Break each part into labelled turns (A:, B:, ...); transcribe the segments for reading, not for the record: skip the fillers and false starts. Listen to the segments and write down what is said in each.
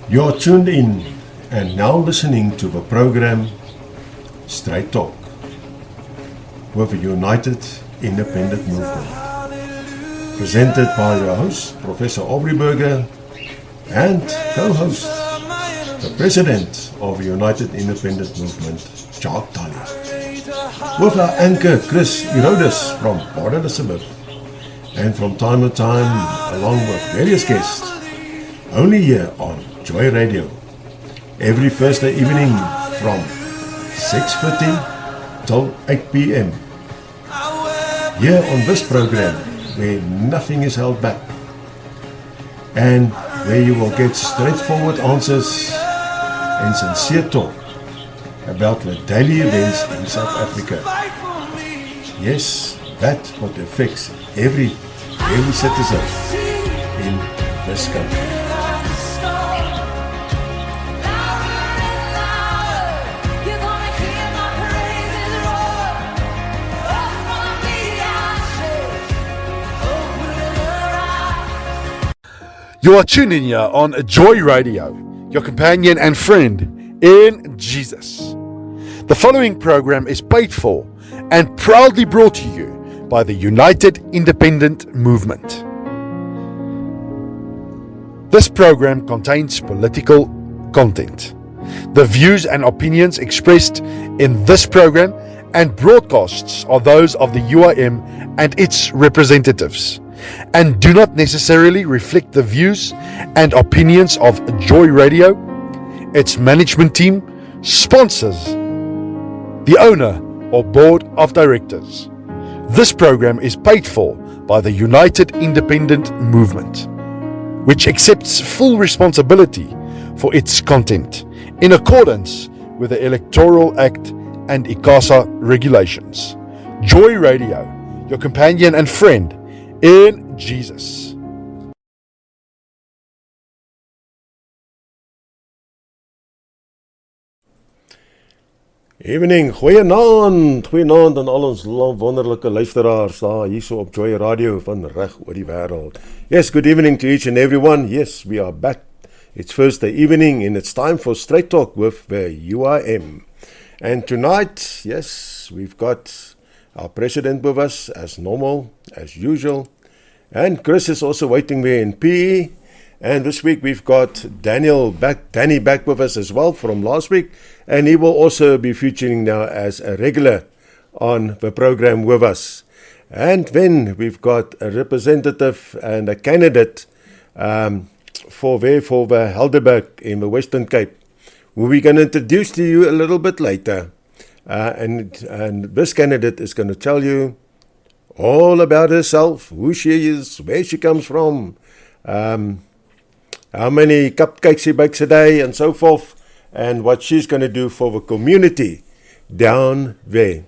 A: You're tuned in and now listening to the program Straight Talk with the United Independent Movement, presented by your host, Professor Aubrey and co-host, the President of the United Independent Movement, Jacques Taljaard, with our anchor, Chris Erodus from Port Elizabeth, and from time to time, along with various guests, only here on Joy Radio, every Thursday evening from 6:30 till 8 p.m. Here on this program, where nothing is held back, and where you will get straightforward answers and sincere talk about the daily events in South Africa. Yes, that what affects every citizen in this country.
B: You are tuned in here on Joy Radio, your companion and friend in Jesus. The following program is paid for and proudly brought to you by the United Independent Movement. This program contains political content. The views and opinions expressed in this program and broadcasts are those of the UIM and its representatives, and do not necessarily reflect the views and opinions of Joy Radio, its management team, sponsors, the owner or board of directors. This program is paid for by the United Independent Movement, which accepts full responsibility for its content in accordance with the Electoral Act and ICASA regulations. Joy Radio, your companion and friend in Jesus.
A: Evening, goeienaand aan al ons wonderlike luisteraars daar hierso op Joy Radio van reg oor die wêreld. Yes, good evening to each and everyone. Yes, we are back. It's Thursday evening and it's time for Straight Talk with the UIM. And tonight, yes, we've got our president with us as normal, as usual. And Chris is also waiting there in PE. And this week we've got Danny back with us as well from last week. And he will also be featuring now as a regular on the program with us. And then we've got a representative and a candidate for the Helderberg in the Western Cape, who we're going to introduce to you a little bit later. And this candidate is going to tell you all about herself, who she is, where she comes from, how many cupcakes she bakes a day, and so forth, and what she's going to do for the community down there.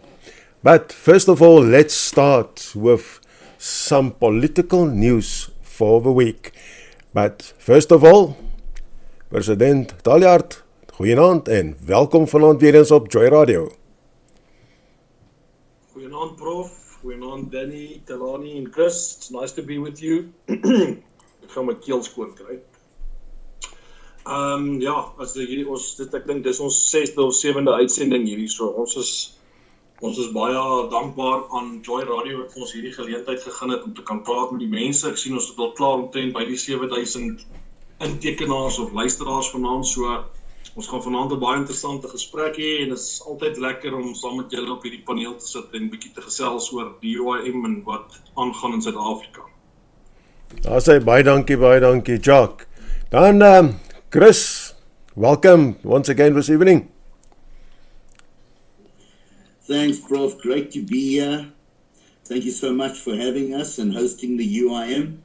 A: But first of all, let's start with some political news for the week. But first of all, President Taljaard, goeienaand en welkom vanaand weer eens op Joy Radio.
C: Goeienaand Prof, goeienaand Danny, Talani en Chris. It's nice to be with you. Ek gaan my keel skoon kry. Ja, as ek dink dis ons 6de of 7de uitsending hierdie, so ons is baie dankbaar aan Joy Radio wat ons hierdie geleentheid gegee het om te kan praat met die mense. Ek sien ons het al klaar omtrent by die 7000 intekenaars of luisteraars vanaand, so ons gaan vanaand 'n baie interessante gesprek hê en dit is altyd lekker om saam met julle op hierdie paneel te sit en bietjie te gesels oor die UIM en wat aangaan in Suid-Afrika.
A: Daar sê baie dankie Jacques. Dan Chris, welcome once again this evening.
D: Thanks, Prof. Great to be here. Thank you so much for having us and hosting the UIM.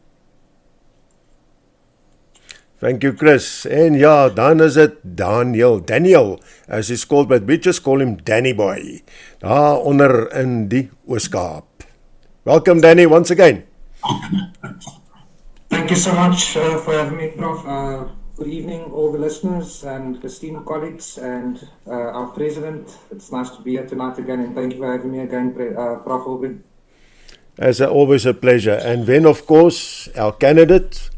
A: Thank you, Chris. En ja, dan is het Daniel, as he's called, but we just call him Danny Boy, daar onder in die Ooskaap. Welcome, Danny, once again.
E: Thank you so much for having me, Prof. Good evening, all the listeners and esteemed colleagues and our president. It's nice to be here tonight again, and thank you for having me again, Prof. Aubrey.
A: As always a pleasure. And then, of course, our candidate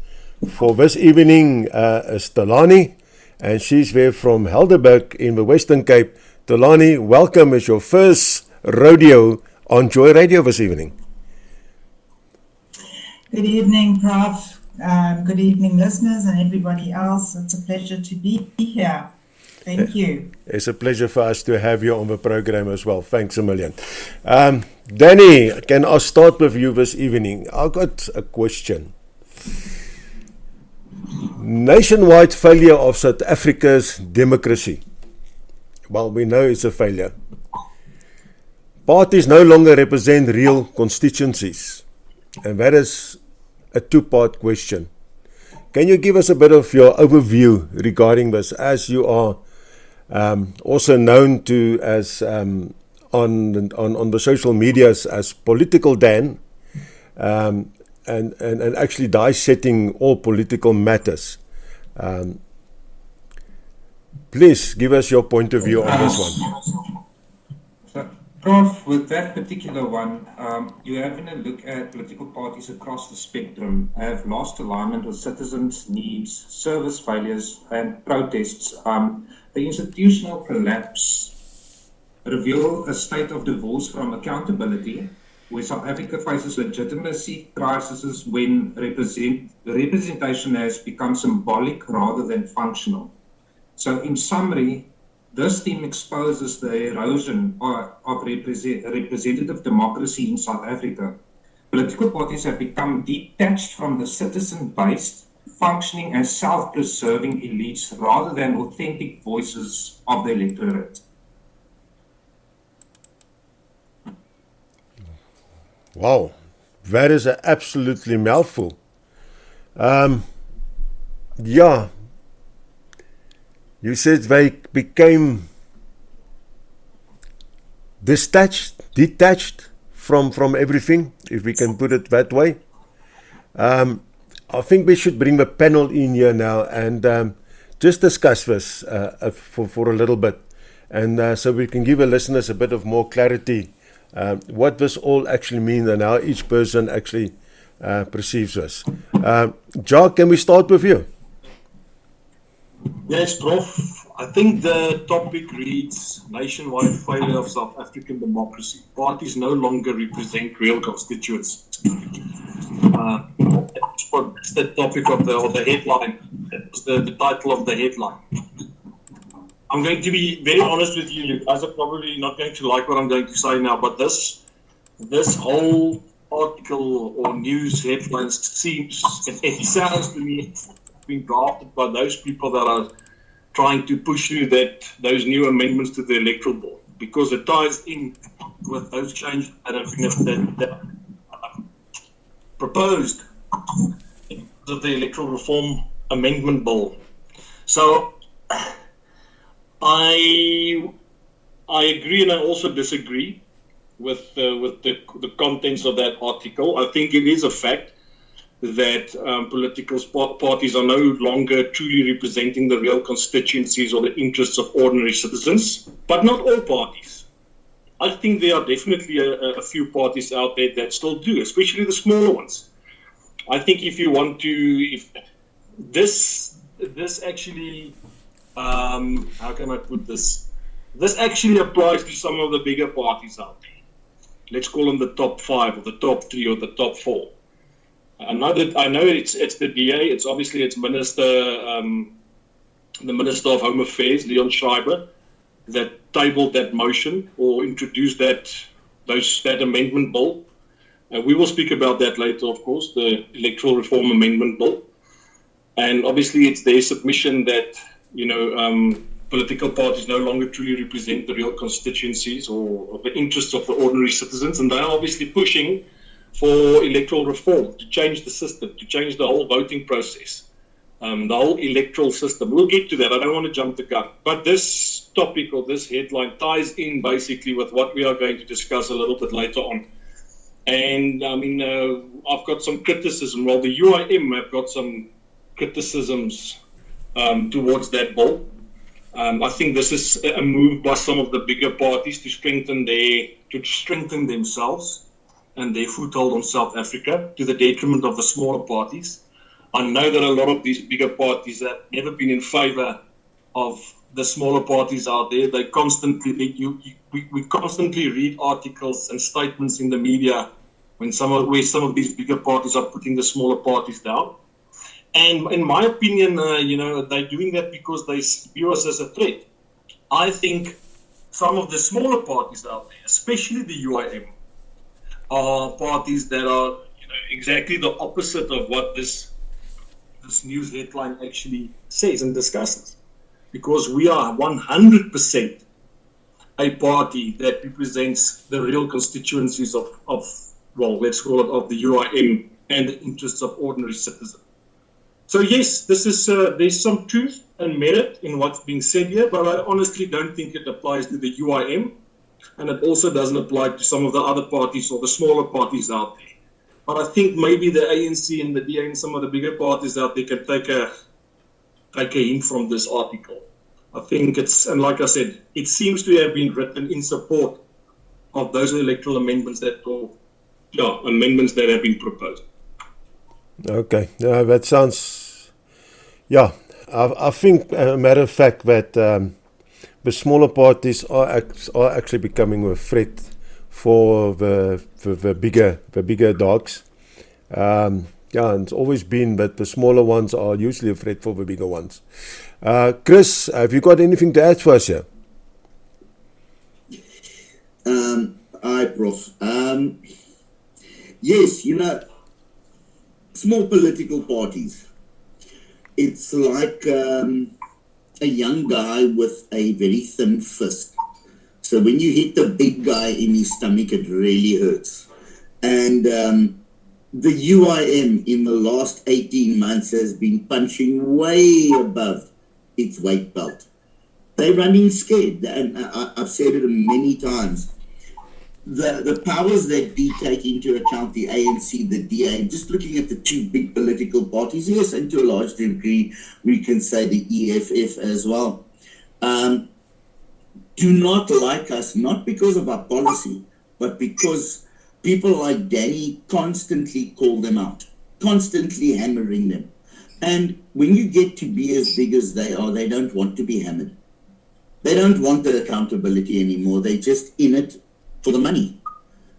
A: for this evening is Talani. and she's there from Helderberg in the Western Cape. Tolani, welcome. It's your first rodeo on Joy Radio this evening.
F: Good evening, Prof. Good evening, listeners and everybody else. It's a pleasure to be here. Thank you.
A: It's a pleasure for us to have you on the program as well. Thanks a million. Danny, can I start with you this evening? I've got a question. Nationwide failure of South Africa's democracy. Well, we know it's a failure. Parties no longer represent real constituencies. And that is a two-part question. Can you give us a bit of your overview regarding this, as you are also known to as on the social medias as Political Dan, and actually dissecting all political matters. Please give us your point of view on this one.
E: So, Prof, with that particular one, you're having a look at political parties across the spectrum have lost alignment with citizens' needs, service failures, and protests. The institutional collapse reveal a state of divorce from accountability, where South Africa faces legitimacy crises when representation has become symbolic rather than functional. So in summary, this theme exposes the erosion of representative democracy in South Africa. Political parties have become detached from the citizen-based, functioning as self-preserving elites rather than authentic voices of the electorate.
A: Wow, that is an absolutely mouthful. Yeah, you said they became detached from everything, if we can put it that way. I think we should bring the panel in here now and just discuss this for a little bit, and so we can give the listeners a bit of more clarity what this all actually means and how each person actually perceives this. Jacques, can we start with you?
C: Yes, Prof. I think the topic reads nationwide failure of South African democracy. Parties no longer represent real constituents. That's the topic of the headline. That's the title of the headline. I'm going to be very honest with you. You guys are probably not going to like what I'm going to say now, but this whole article or news headline seems, it sounds to me, being drafted by those people that are trying to push through those new amendments to the electoral board, because it ties in with those changes that have been proposed of the electoral reform amendment bill. So I agree and I also disagree with the contents of that article. I think it is a fact that political parties are no longer truly representing the real constituencies or the interests of ordinary citizens, but not all parties. I think there are definitely a few parties out there that still do, especially the smaller ones. I think if you want to, if this actually, how can I put this? This actually applies to some of the bigger parties out there. Let's call them the top 5 or the top 3 or the top 4. I know it's the DA. It's obviously it's the Minister of Home Affairs, Leon Schreiber, that tabled that motion or introduced that amendment bill. We will speak about that later, of course, the electoral reform amendment bill. And obviously, it's their submission that political parties no longer truly represent the real constituencies or the interests of the ordinary citizens, and they are obviously pushing for electoral reform, to change the system, to change the whole voting process, the whole electoral system. We'll get to that. I don't want to jump the gun. But this topic or this headline ties in basically with what we are going to discuss a little bit later on. And I've got some criticism. Well, the UIM have got some criticisms towards that bill. I think this is a move by some of the bigger parties to strengthen themselves and their foothold on South Africa to the detriment of the smaller parties. I know that a lot of these bigger parties have never been in favour of the smaller parties out there. They constantly, we constantly read articles and statements in the media where some of these bigger parties are putting the smaller parties down. And in my opinion, they're doing that because they view us as a threat. I think some of the smaller parties out there, especially the UIM, are parties that are exactly the opposite of what this news headline actually says and discusses. Because we are 100% a party that represents the real constituencies of let's call it of the UIM and the interests of ordinary citizens. So yes, this is there's some truth and merit in what's being said here, but I honestly don't think it applies to the UIM, and it also doesn't apply to some of the other parties or the smaller parties out there. But I think maybe the ANC and the DA and some of the bigger parties out there can take a hint from this article. I think and like I said, it seems to have been written in support of those electoral amendments that have been proposed.
A: Okay, that sounds, I think, a matter of fact, that the smaller parties are actually becoming a threat for the bigger dogs. And it's always been that the smaller ones are usually a threat for the bigger ones. Chris, have you got anything to add for us here?
D: Hi, Prof. Yes, small political parties. It's like a young guy with a very thin fist. So when you hit the big guy in his stomach, it really hurts. And the UIM in the last 18 months has been punching way above its weight belt. They're running scared, and I've said it many times. The powers that be take into account the ANC, the DA, just looking at the two big political parties, yes, and to a large degree, we can say the EFF as well, do not like us, not because of our policy, but because people like Danny constantly call them out, constantly hammering them. And when you get to be as big as they are, they don't want to be hammered. They don't want the accountability anymore. They're just in it for the money.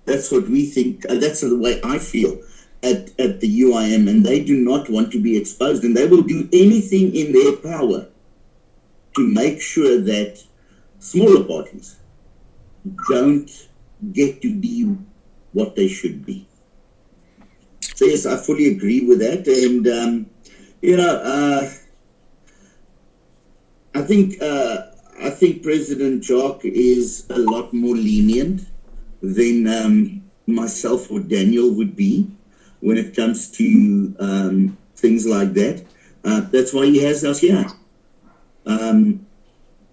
D: That's what we think. That's the way I feel at the UIM, and they do not want to be exposed, and they will do anything in their power to make sure that smaller parties don't get to be what they should be. So yes, I fully agree with that, and I think President Jacques is a lot more lenient than myself or Daniel would be when it comes to things like that. That's why he has us here.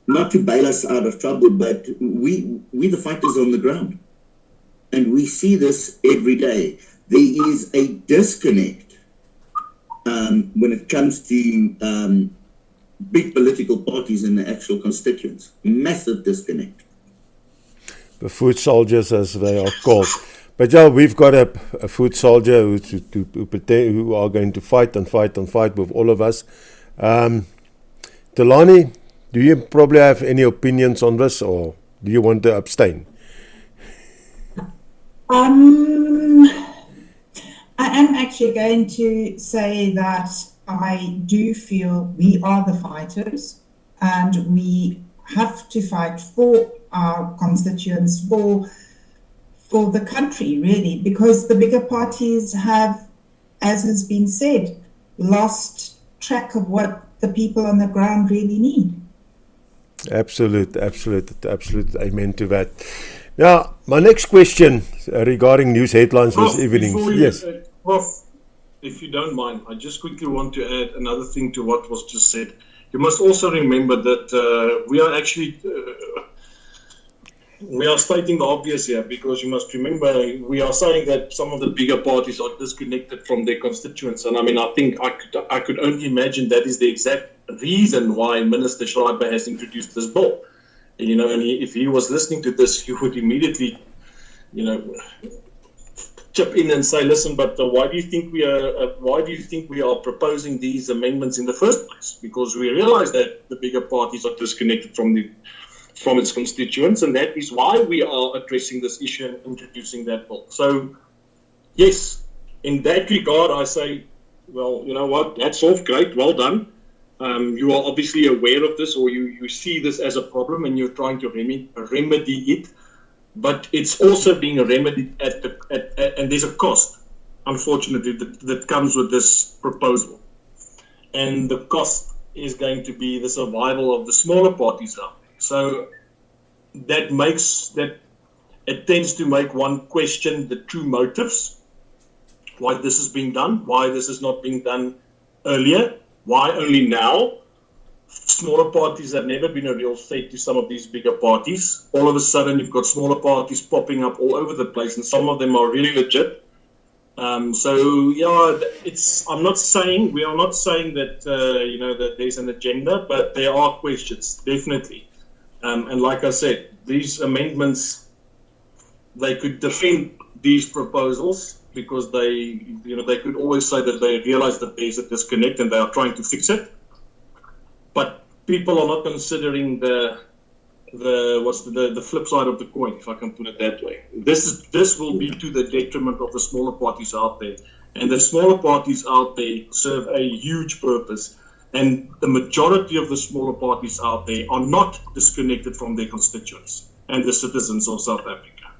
D: Not to bail us out of trouble, but we the fighters on the ground. And we see this every day. There is a disconnect when it comes to big political parties and the actual constituents. Massive disconnect.
A: The foot soldiers, as they are called. But yeah, we've got a foot soldier who are going to fight and fight and fight with all of us. Delani, do you probably have any opinions on this, or do you want to abstain?
F: I am actually going to say that I do feel we are the fighters, and we have to fight for our constituents, for the country, really, because the bigger parties have, as has been said, lost track of what the people on the ground really need. Absolute
A: amen to that. Now, my next question regarding news headlines this evening. Yes.
C: Prof, if you don't mind, I just quickly want to add another thing to what was just said. You must also remember that we are actually we are stating the obvious here, because you must remember we are saying that some of the bigger parties are disconnected from their constituents, and I mean, I think I could only imagine that is the exact reason why Minister Schreiber has introduced this bill. And if he was listening to this, he would immediately, chip in and say, listen, but why do you think we are proposing these amendments in the first place? Because we realize that the bigger parties are disconnected from its constituents, and that is why we are addressing this issue and introducing that bill. So, yes, in that regard, I say, well, you know what, that's all great, well done. You are obviously aware of this, or you see this as a problem, and you're trying to remedy it. But it's also being remedied and there's a cost, unfortunately, that comes with this proposal. And the cost is going to be the survival of the smaller parties out there. So it tends to make one question the true motives, why this is being done, why this is not being done earlier, why only now. Smaller parties have never been a real threat to some of these bigger parties. All of a sudden, you've got smaller parties popping up all over the place, and some of them are really legit. So yeah, we are not saying that that there's an agenda, but there are questions definitely. And like I said, these amendments, they could defend these proposals because they could always say that they realize that there's a disconnect and they are trying to fix it. But people are not considering the flip side of the coin, if I can put it that way. This will be to the detriment of the smaller parties out there, and the smaller parties out there serve a huge purpose. And the majority of the smaller parties out there are not disconnected from their constituents and the citizens of South Africa.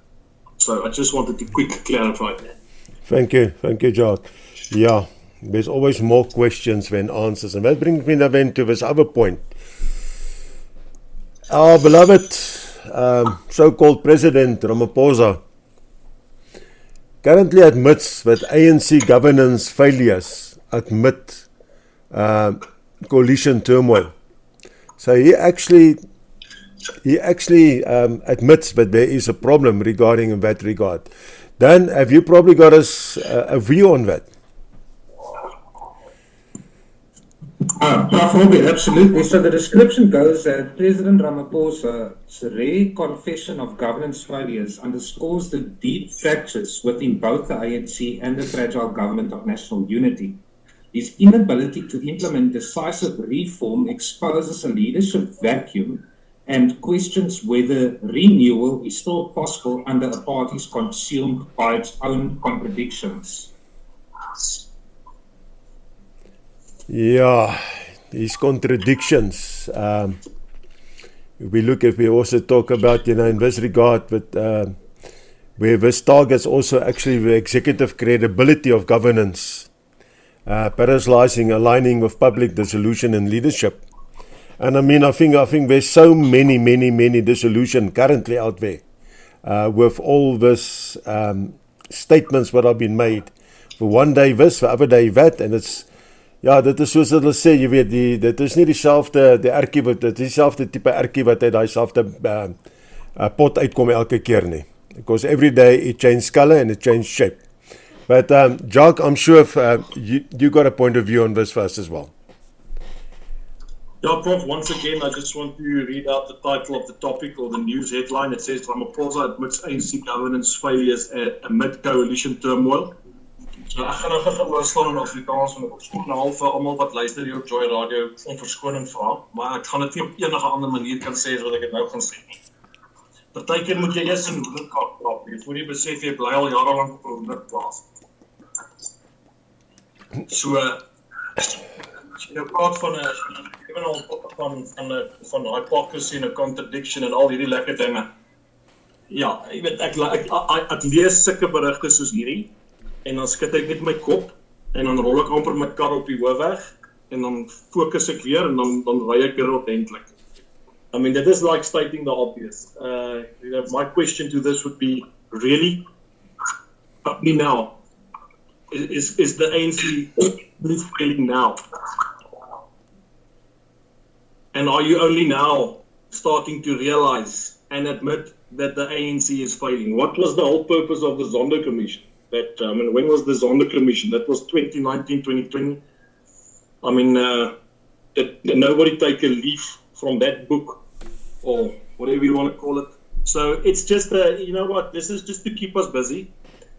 C: So I just wanted to quickly clarify that.
A: Thank you, Jacques. Yeah. There's always more questions than answers. And that brings me then to this other point. Our beloved so-called President Ramaphosa currently admits that ANC governance failures amid coalition turmoil. So he actually admits that there is a problem regarding in that regard. Dan, have you probably got us a view on that?
E: Prof. Aubrey, absolutely. So the description goes that President Ramaphosa's rare confession of governance failures underscores the deep fractures within both the ANC and the fragile government of national unity. His inability to implement decisive reform exposes a leadership vacuum and questions whether renewal is still possible under a party consumed by its own contradictions.
A: Yeah, these contradictions. If we also talk about, in this regard, but where this targets also actually the executive credibility of governance, paralysing, aligning with public dissolution and leadership. And I think there's so many dissolution currently out there, with all this statements that have been made. For one day this, for other day that, and it's. Ja, dit is soos hulle sê, jy weet, dit is nie dieselfde ertjie wat dit is dieselfde tipe ertjie wat uit daai selfde pot uitkom elke keer nie. Because every day it changes color and it changes shape. But Jacques, I'm sure you got a point of view on this first as well.
C: Yeah, Prof, once again, I just want to read out the title of the topic or the news headline. It says, Ramaphosa admits ANC governance failures amid coalition turmoil. So ek gaan nou gou staan in Afrikaans en ek skoon half vir almal wat luister hier op Joy Radio om verskoning vra, maar ek gaan dit nie op enige ander manier kan sê as wat ek dit nou gaan sê nie. Partykeer moet jy eers in hoekom praat, voor jy besef jy bly al jare lank op 'n plaas. So jy praat van hypocrisy en 'n contradiction en al hierdie lekker dinge. Ja, jy weet ek lees sulke berigte soos hierdie. En dan skud ek net my kop en dan rol ek amper my kar op die hoofweg en dan fokus ek weer en dan ry ek weer ordentlik. I mean, that is like stating the obvious. My question to this would be, really? Only now? Is the ANC failing now? And are you only now starting to realize and admit that the ANC is failing? What was the whole purpose of the Zondo Commission? When was the Zondo Commission? That was 2019, 2020. I mean, did nobody take a leaf from that book or whatever you want to call it? So it's just, you know what, this is just to keep us busy.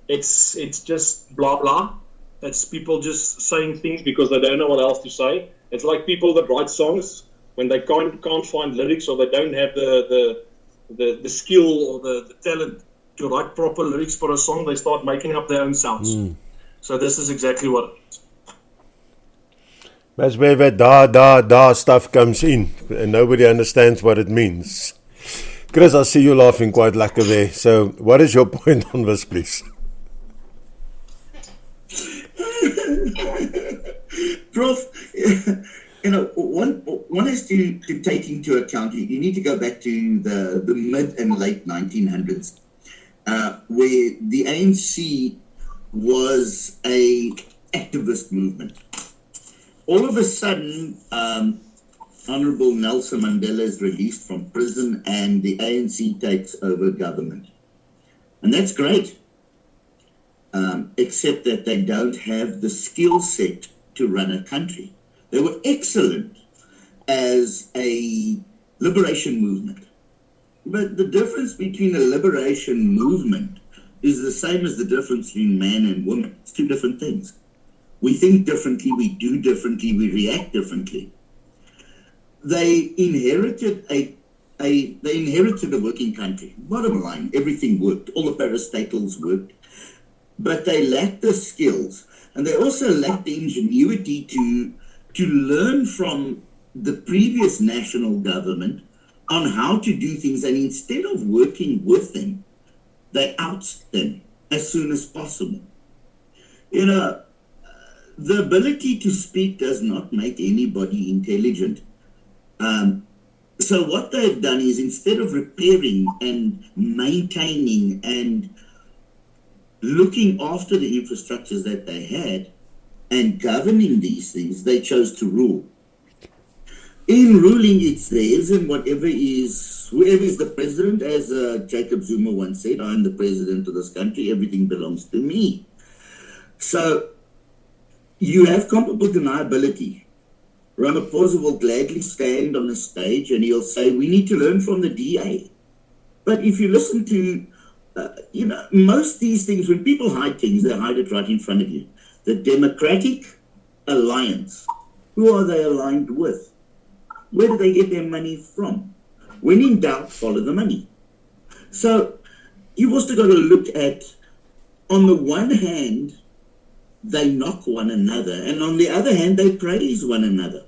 C: it's just blah blah. It's people just saying things because they don't know what else to say. It's like people that write songs when they can't find lyrics or they don't have the skill or the talent to write proper lyrics for a song, they start making up their own sounds. So this is exactly what it is.
A: That's where that stuff comes in and nobody understands what it means. Chris, I see you laughing quite lekker there. So what is your point on this, please?
D: Prof, one has to take into account, you need to go back to the mid and late 1900s, where the ANC was a activist movement. All of a sudden, Honorable Nelson Mandela is released from prison and the ANC takes over government. And that's great, except that they don't have the skill set to run a country. They were excellent as a liberation movement. But the difference between a liberation movement is the same as the difference between man and woman. It's two different things. We think differently, we do differently, we react differently. They inherited a working country. Bottom line, everything worked. All the parastatals worked. But they lacked the skills. And they also lacked the ingenuity to learn from the previous national government on how to do things. And instead of working with them, they oust them as soon as possible. The ability to speak does not make anybody intelligent. So what they've done is, instead of repairing and maintaining and looking after the infrastructures that they had and governing these things, they chose to rule. In ruling, it's theirs, and whoever is the president, as Jacob Zuma once said, I'm the president of this country, everything belongs to me. So you have comparable deniability. Ramaphosa will gladly stand on a stage and he'll say, we need to learn from the DA. But if you listen to, most these things, when people hide things, they hide it right in front of you. The Democratic Alliance, who are they aligned with? Where do they get their money from? When in doubt, follow the money. So you've also got to look at, on the one hand, they knock one another, and on the other hand, they praise one another.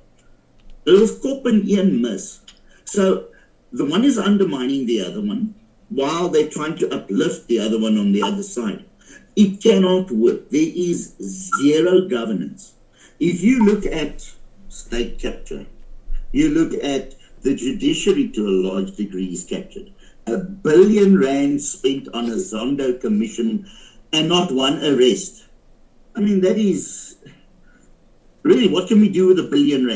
D: There's kop and een mis. So the one is undermining the other one while they're trying to uplift the other one on the other side. It cannot work. There is zero governance. If you look at state capture, you look at the judiciary to a large degree is captured. R1 billion spent on a Zondo commission and not one arrest. I mean, that is, really, what can we do with R1 billion?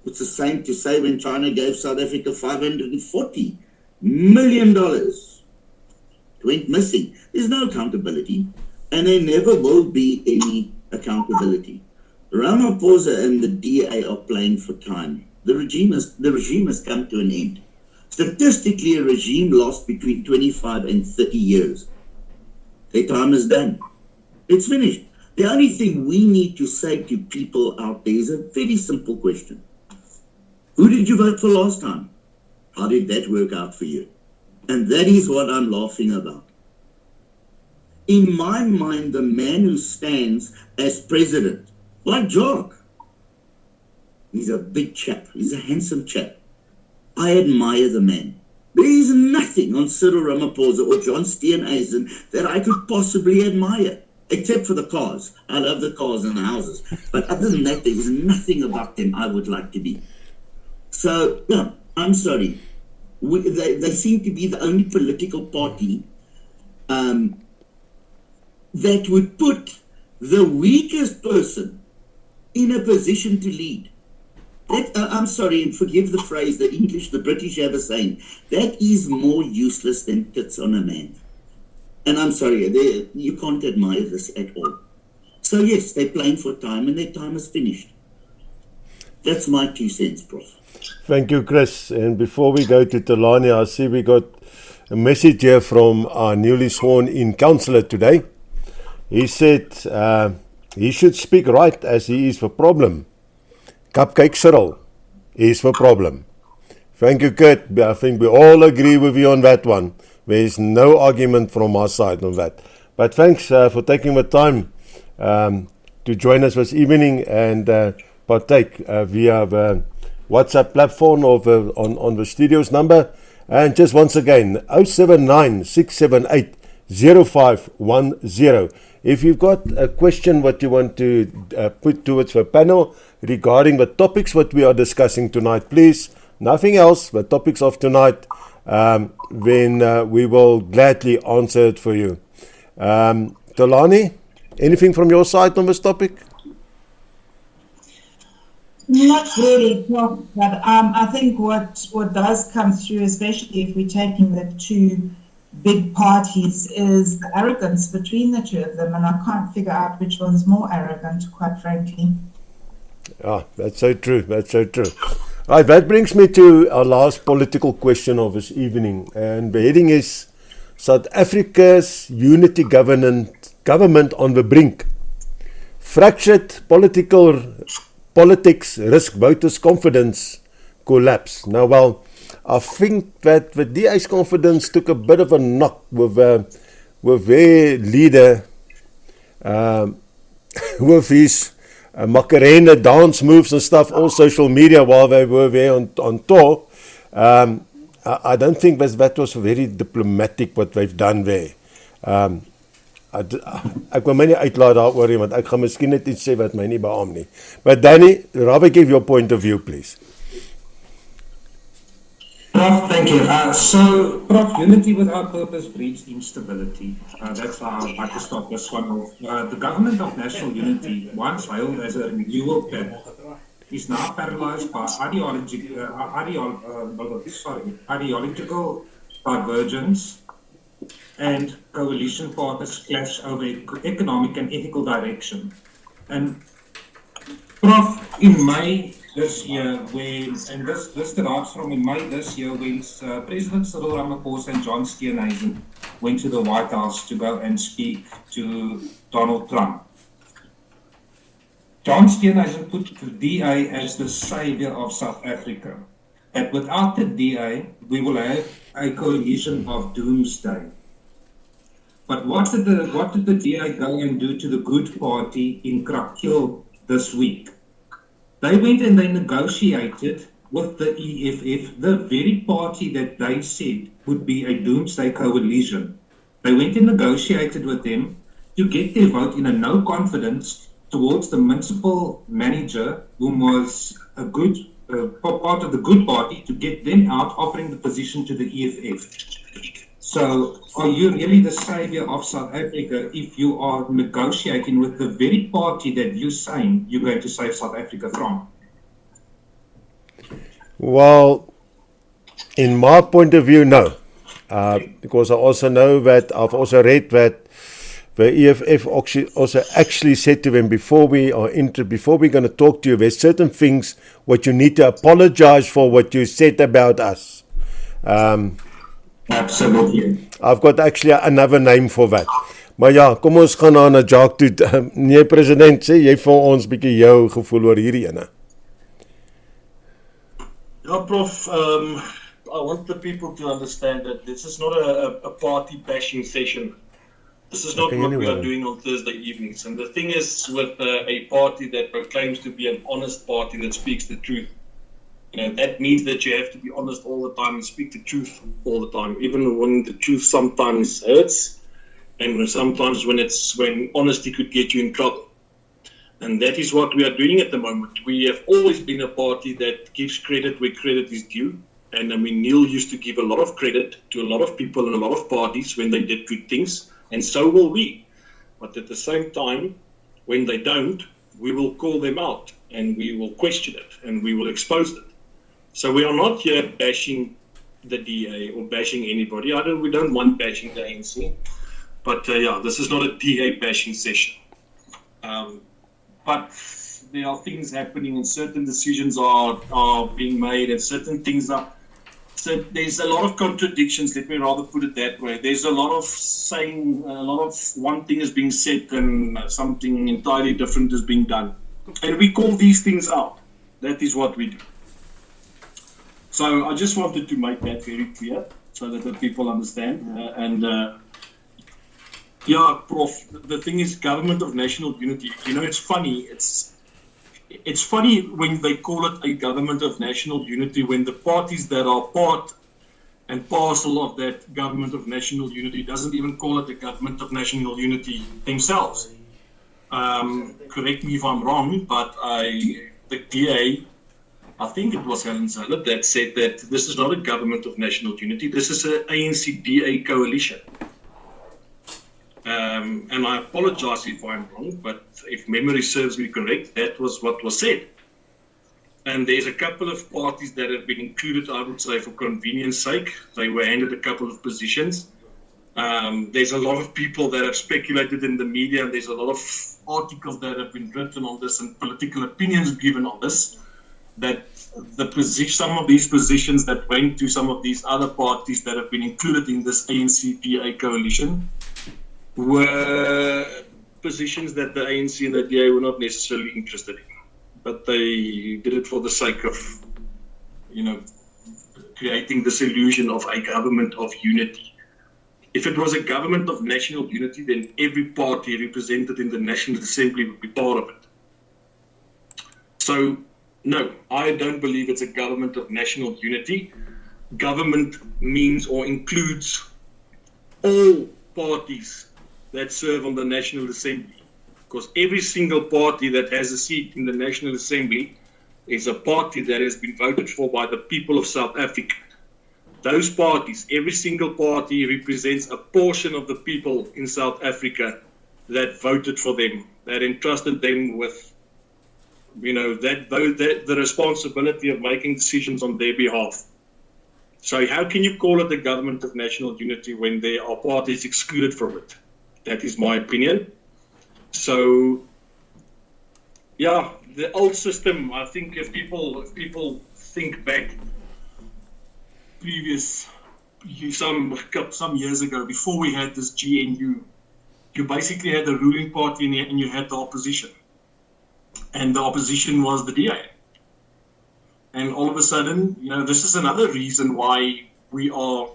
D: It's the same to say when China gave South Africa $540 million. It went missing. There's no accountability, and there never will be any accountability. Ramaphosa and the DA are playing for time. The regime has come to an end. Statistically, a regime lost between 25 and 30 years. Their time is done. It's finished. The only thing we need to say to people out there is a very simple question. Who did you vote for last time? How did that work out for you? And that is what I'm laughing about. In my mind, the man who stands as president, like Jacques, he's a big chap. He's a handsome chap. I admire the man. There is nothing on Cyril Ramaphosa or John Steenhuisen that I could possibly admire. Except for the cars. I love the cars and the houses. But other than that, there is nothing about them I would like to be. So, no, I'm sorry. They seem to be the only political party that would put the weakest person in a position to lead. I'm sorry, and forgive the phrase, the British have a saying, that is more useless than tits on a man. And I'm sorry, you can't admire this at all. So yes, they're playing for time and their time is finished. That's my 2 cents, Prof.
A: Thank you, Chris. And before we go to Taljaard, I see we got a message here from our newly sworn in councillor today. He said he should speak right as he is for problem. Cupcake Cyril is for problem. Thank you, Kurt. I think we all agree with you on that one. There is no argument from our side on that. But thanks for taking the time to join us this evening and partake via the WhatsApp platform of on the studio's number. And just once again, 079-678-0510. If you've got a question what you want to put towards the panel regarding the topics what we are discussing tonight, please, nothing else, the topics of tonight, then we will gladly answer it for you. Talani, anything from your side on this topic?
F: Not really, Prof, but I think what does come through, especially if we're taking the two big parties, is the arrogance between the two of them, and I can't figure out which one's more arrogant, quite frankly.
A: Ah, that's so true, that's so true. Right, that brings me to our last political question of this evening, and the heading is South Africa's unity government on the brink. Fractured politics risk voters' confidence collapse. Now, well, I think that the DA's confidence took a bit of a knock with their leader, with his Macarena dance moves and stuff, all social media while they were there on tour. I don't think that was very diplomatic what they've done there. Ek wil my nie uitlaat daaroor nie, want ek gaan miskien net iets sê wat my nie beaam nie. But Danny, rather give your point of view, please.
E: Prof, thank you. So, Prof, unity without purpose breeds instability. That's how I'd like to start this one off. The government of national unity, once hailed as a renewal plan, is now paralyzed by ideological divergence, and coalition partners clash over economic and ethical direction. And Prof, in May this year, when President Cyril Ramaphosa and John Steenhuisen went to the White House to go and speak to Donald Trump, John Steenhuisen put the DA as the savior of South Africa. That without the DA, we will have a coalition of doomsday. But what did the DA go and do to the Good Party in Krakiel this week? They went and they negotiated with the EFF, the very party that they said would be a doomsday coalition. They went and negotiated with them to get their vote in a no confidence towards the municipal manager, whom was a good part of the Good Party, to get them out, offering the position to the EFF. So, are you really the savior of South Africa if you are negotiating with the very party that you're saying you're going to save South Africa from?
A: Well, in my point of view, no. Because I also know that, I've also read that the EFF also actually said to them, before we're going to talk to you, there's certain things what you need to apologize for what you said about us.
E: Absolutely.
A: I've got actually another name for that. Maar ja, kom ons gaan na Jacques toe. Nee, president, sê jy vir ons bietjie jou gevoel oor hierdie ene.
C: Ja, Prof, I want the people to understand that this is not a party bashing session. This is not what we are doing on Thursday evenings. And the thing is, with a party that proclaims to be an honest party that speaks the truth, that means that you have to be honest all the time and speak the truth all the time, even when the truth sometimes hurts, and sometimes when honesty could get you in trouble. And that is what we are doing at the moment. We have always been a party that gives credit where credit is due. And I mean, Neil used to give a lot of credit to a lot of people and a lot of parties when they did good things, and so will we. But at the same time, when they don't, we will call them out and we will question it and we will expose it. So we are not here bashing the DA or bashing anybody. We don't want bashing the ANC. But yeah, this is not a DA bashing session. But there are things happening and certain decisions are being made and certain things are So there's a lot of contradictions, let me rather put it that way. There's a lot of saying, a lot of one thing is being said and something entirely different is being done. And we call these things out. That is what we do. So I just wanted to make that very clear so that the people understand. Yeah, Prof, the thing is government of national unity. You know, it's funny. It's funny when they call it a government of national unity when the parties that are part and parcel of that government of national unity doesn't even call it a government of national unity themselves. Correct me if I'm wrong, but the DA, I think it was Helen Zille, that said that this is not a government of national unity, this is an ANC-DA coalition. And I apologize if I'm wrong, but if memory serves me correct, that was what was said. And there's a couple of parties that have been included, I would say, for convenience sake. They were handed a couple of positions. There's a lot of people that have speculated in the media, and there's a lot of articles that have been written on this and political opinions given on this, that some of these positions that went to some of these other parties that have been included in this ANC-DA coalition were positions that the ANC and the DA were not necessarily interested in. But they did it for the sake of, creating this illusion of a government of unity. If it was a government of national unity, then every party represented in the National Assembly would be part of it. So, no, I don't believe it's a government of national unity. Government means or includes all parties that serve on the National Assembly. Because every single party that has a seat in the National Assembly is a party that has been voted for by the people of South Africa. Those parties, every single party represents a portion of the people in South Africa that voted for them, that entrusted them with, the responsibility of making decisions on their behalf. So how can you call it the government of national unity when there are parties excluded from it? That is my opinion. So, yeah, the old system, I think if people think back some years ago, before we had this GNU, you basically had the ruling party and you had the opposition. And the opposition was the DA. And all of a sudden, this is another reason why we are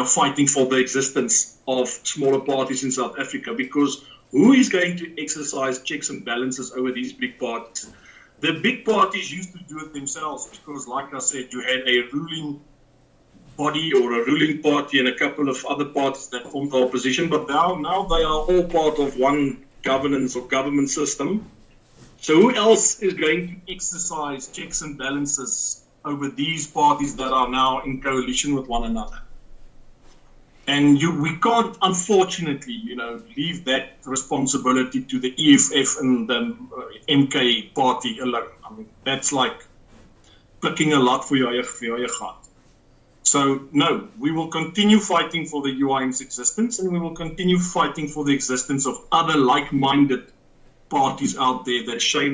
C: fighting for the existence of smaller parties in South Africa, because who is going to exercise checks and balances over these big parties? The big parties used to do it themselves because, like I said, you had a ruling body or a ruling party and a couple of other parties that formed the opposition, but now they are all part of one governance or government system. So who else is going to exercise checks and balances over these parties that are now in coalition with one another? And we can't, unfortunately, leave that responsibility to the EFF and the MK party alone. I mean, that's like picking a lot for your heart. So, no, we will continue fighting for the UIM's existence, and we will continue fighting for the existence of other like-minded parties out there that share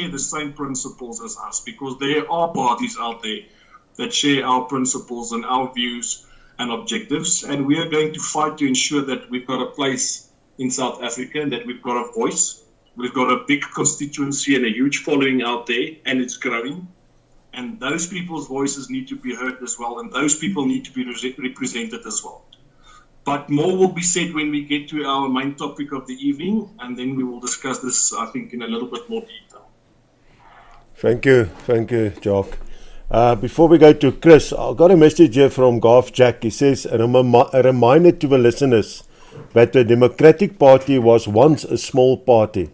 C: the same principles as us, because there are parties out there that share our principles and our views and objectives, and we are going to fight to ensure that we've got a place in South Africa and that we've got a voice. We've got a big constituency and a huge following out there, and it's growing. And those people's voices need to be heard as well, and those people need to be represented as well. But more will be said when we get to our main topic of the evening, and then we will discuss this, I think, in a little bit more detail.
A: Thank you, Jacques. Before we go to Chris, I've got a message here from Jacques. He says, a reminder to the listeners that the Democratic Party was once a small party,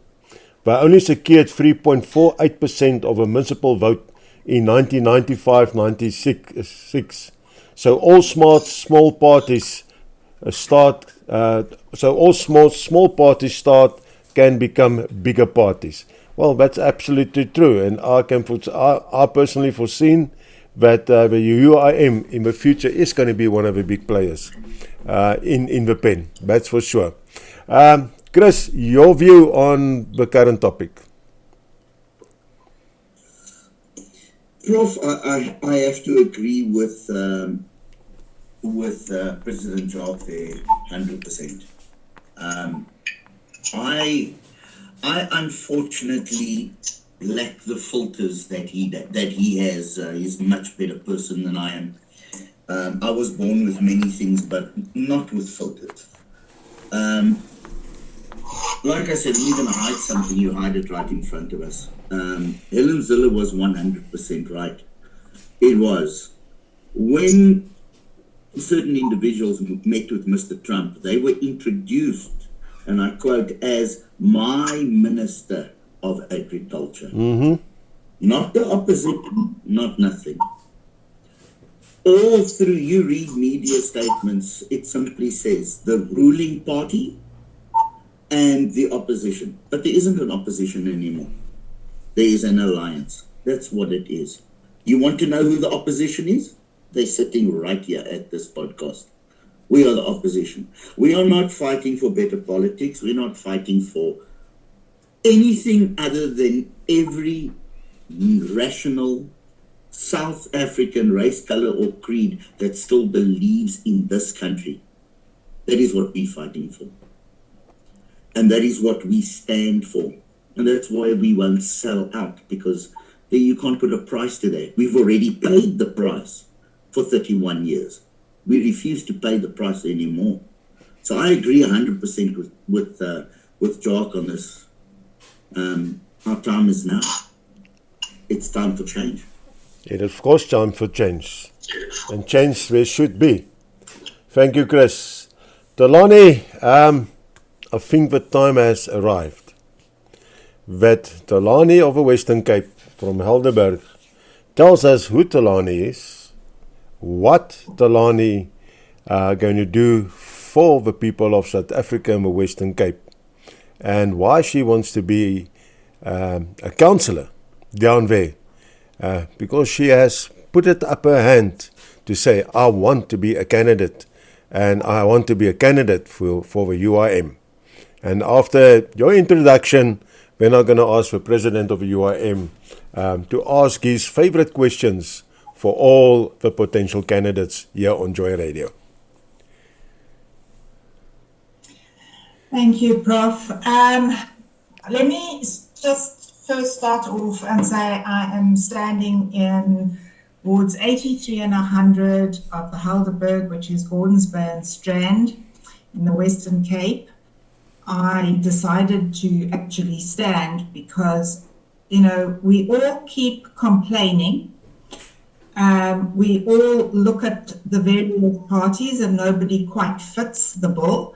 A: but only secured 3.48% of a municipal vote in 1995-96. So all small parties can become bigger parties. Well, that's absolutely true, and I personally foreseen that the UIM in the future is going to be one of the big players in the pen. That's for sure. Chris, your view on the current topic?
D: Prof, I have to agree with President Jacques there 100%. I unfortunately lack the filters that he has. He's a much better person than I am. I was born with many things, but not with filters. Like I said, when you're going to hide something, you hide it right in front of us. Helen Zille was 100% right. It was. When certain individuals met with Mr. Trump, they were introduced, and I quote, as my Minister of Agriculture. Not the opposition, not nothing. All through, you read media statements, it simply says the ruling party and the opposition. But there isn't an opposition anymore. There is an alliance. That's what it is. You want to know who the opposition is? They're sitting right here at this podcast. We are the opposition. We are not fighting for better politics. We're not fighting for anything other than every rational South African race, color, or creed that still believes in this country. That is what we're fighting for. And that is what we stand for. And that's why we won't sell out, because you can't put a price to that. We've already paid the price for 31 years. We refuse to pay the price anymore. So I agree 100% with Jacques on this. Our time is now. It's time for change.
A: It is, of course, time for change. And change there should be. Thank you, Chris. Talani, I think the time has arrived that Talani of the Western Cape from Helderberg tells us who Talani is, what Talani going to do for the people of South Africa and the Western Cape, and why she wants to be a councillor down there, because she has put it up her hand to say, I want to be a candidate, and I want to be a candidate for the UIM. And after your introduction, we're now going to ask the president of the UIM to ask his favorite questions for all the potential candidates here on Joy Radio.
F: Thank you, Prof. Let me just first start off and say I am standing in wards 83 and 100 of the Helderberg, which is Gordons Bay and Strand in the Western Cape. I decided to actually stand because, we all keep complaining. We all look at the various parties and nobody quite fits the bill.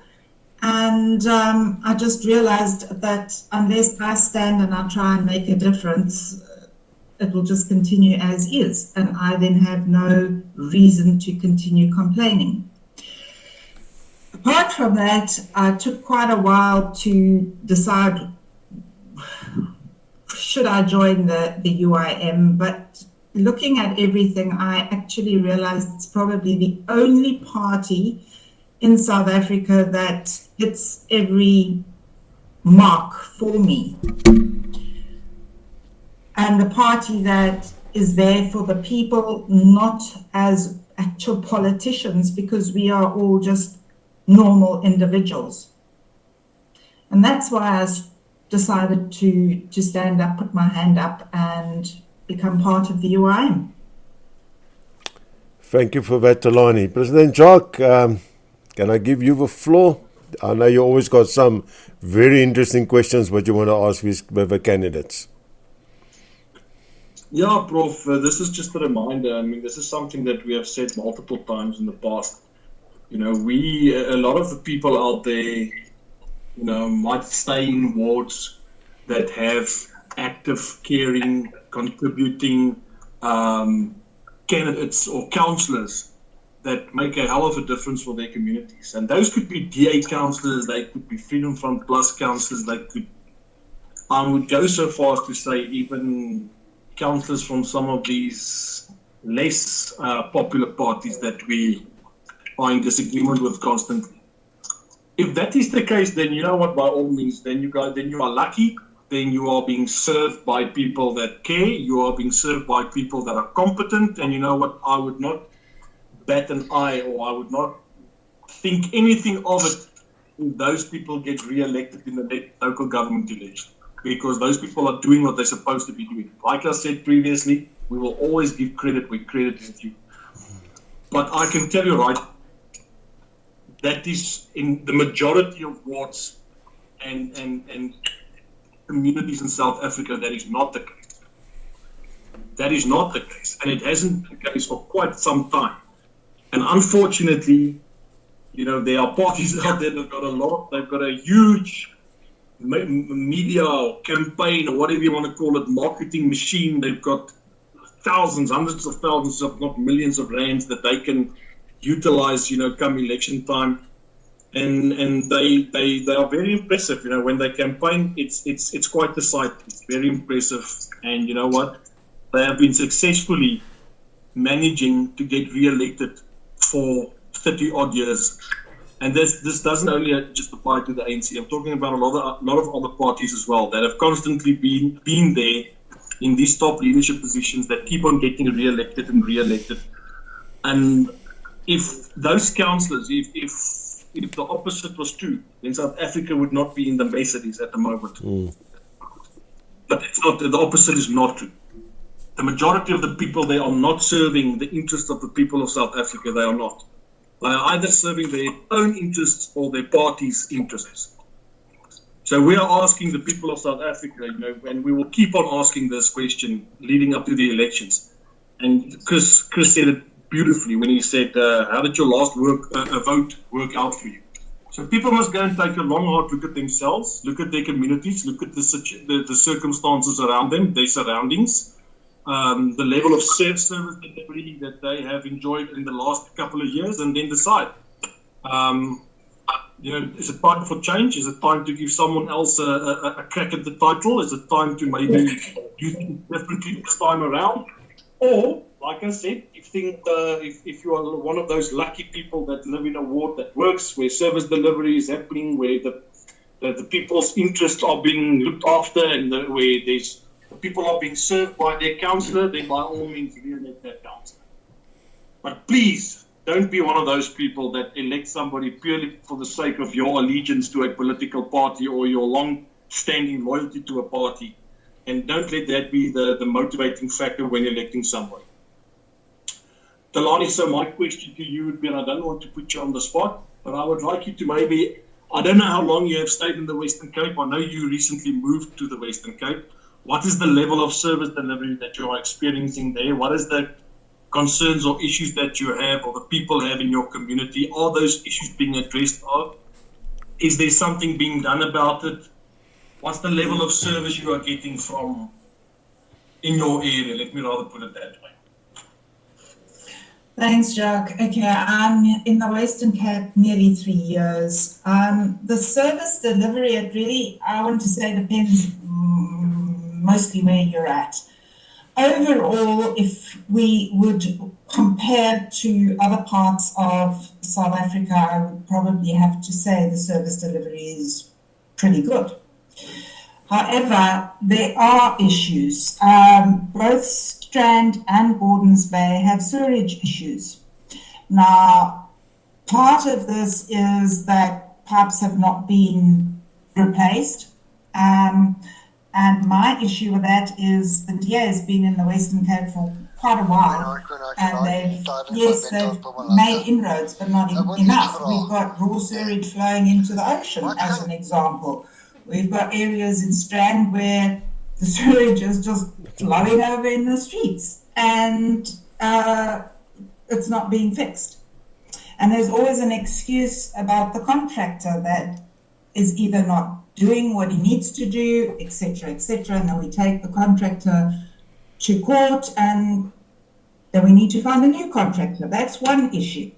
F: And I just realized that unless I stand and I try and make a difference, it will just continue as is. And I then have no reason to continue complaining. Apart from that, I took quite a while to decide, should I join the UIM? But looking at everything, I actually realized it's probably the only party in South Africa that hits every mark for me. And the party that is there for the people, not as actual politicians, because we are all just normal individuals. And that's why I decided to stand up, put my hand up, and become part of the UIM.
A: Thank you for that, Talani. President Jacques, can I give you the floor? I know you always got some very interesting questions what you want to ask with the candidates.
C: Yeah, Prof, this is just a reminder. I mean, this is something that we have said multiple times in the past. A lot of the people out there, might stay in wards that have active, caring, contributing candidates or councillors that make a hell of a difference for their communities. And those could be DA councillors, they could be Freedom Front Plus councillors, I would go so far as to say even councillors from some of these less popular parties that we are in disagreement with constantly. If that is the case, then you know what, by all means, then you are lucky then you are being served by people that care, you are being served by people that are competent, and you know what, I would not bat an eye, or I would not think anything of it if those people get re-elected in the local government election, because those people are doing what they're supposed to be doing. Like I said previously, we will always give credit where credit is due. But I can tell you, right, that is in the majority of wards and communities in South Africa, that is not the case. That is not the case, and it hasn't been the case for quite some time. And unfortunately, you know, there are parties out there that they've got a huge media or campaign, or whatever you want to call it, marketing machine. They've got thousands, hundreds of thousands, if not millions of rands that they can utilize, you know, come election time. And they are very impressive, you know, when they campaign, it's quite the sight. It's very impressive. And you know what? They have been successfully managing to get re-elected for 30 odd years. And this doesn't only just apply to the ANC. I'm talking about a lot of other parties as well that have constantly been there in these top leadership positions that keep on getting re-elected and re-elected. And if those councillors, if the opposite was true, then South Africa would not be in the mess it is at the moment. But it's not. The opposite is not true. The majority of the people, they are not serving the interests of the people of South Africa. They are not. They are either serving their own interests or their party's interests. So we are asking the people of South Africa, you know, and we will keep on asking this question leading up to the elections. And Chris said it beautifully when he said, how did your last vote work out for you? So people must go and take a long, hard look at themselves, look at their communities, look at the circumstances around them, their surroundings, the level of service delivery that they have enjoyed in the last couple of years, and then decide. You know, is it time for change? Is it time to give someone else a crack at the title? Is it time to maybe do things differently this time around? Or, like I said, if you are one of those lucky people that live in a ward that works, where service delivery is happening, where the people's interests are being looked after, and where people are being served by their councillor, then by all means re-elect that councillor. But please, don't be one of those people that elect somebody purely for the sake of your allegiance to a political party or your long-standing loyalty to a party. And don't let that be the motivating factor when electing somebody. Talani, so my question to you would be, and I don't want to put you on the spot, but I would like you to maybe, I don't know how long you have stayed in the Western Cape. I know you recently moved to the Western Cape. What is the level of service delivery that you are experiencing there? What is the concerns or issues that you have or the people have in your community? Are those issues being addressed? Is there something being done about it? What's the level of service you are getting from in your area? Let me rather put it that way.
F: Thanks, Jacques. Okay, I'm in the Western Cape nearly 3 years. The service delivery, it really, I want to say, depends mostly where you're at. Overall, if we would compare to other parts of South Africa, I would probably have to say the service delivery is pretty good. However, there are issues. Both Strand and Gordons Bay have sewerage issues. Now, part of this is that pipes have not been replaced. And my issue with that is the DA has been in the Western Cape for quite a while, and they've made inroads, but not enough. We've got raw sewage flowing into the ocean, as an example. We've got areas in Strand where the sewage is just flowing over in the streets, and it's not being fixed. And there's always an excuse about the contractor that is either not doing what he needs to do, etc., etc., and then we take the contractor to court, and then we need to find a new contractor. That's one issue.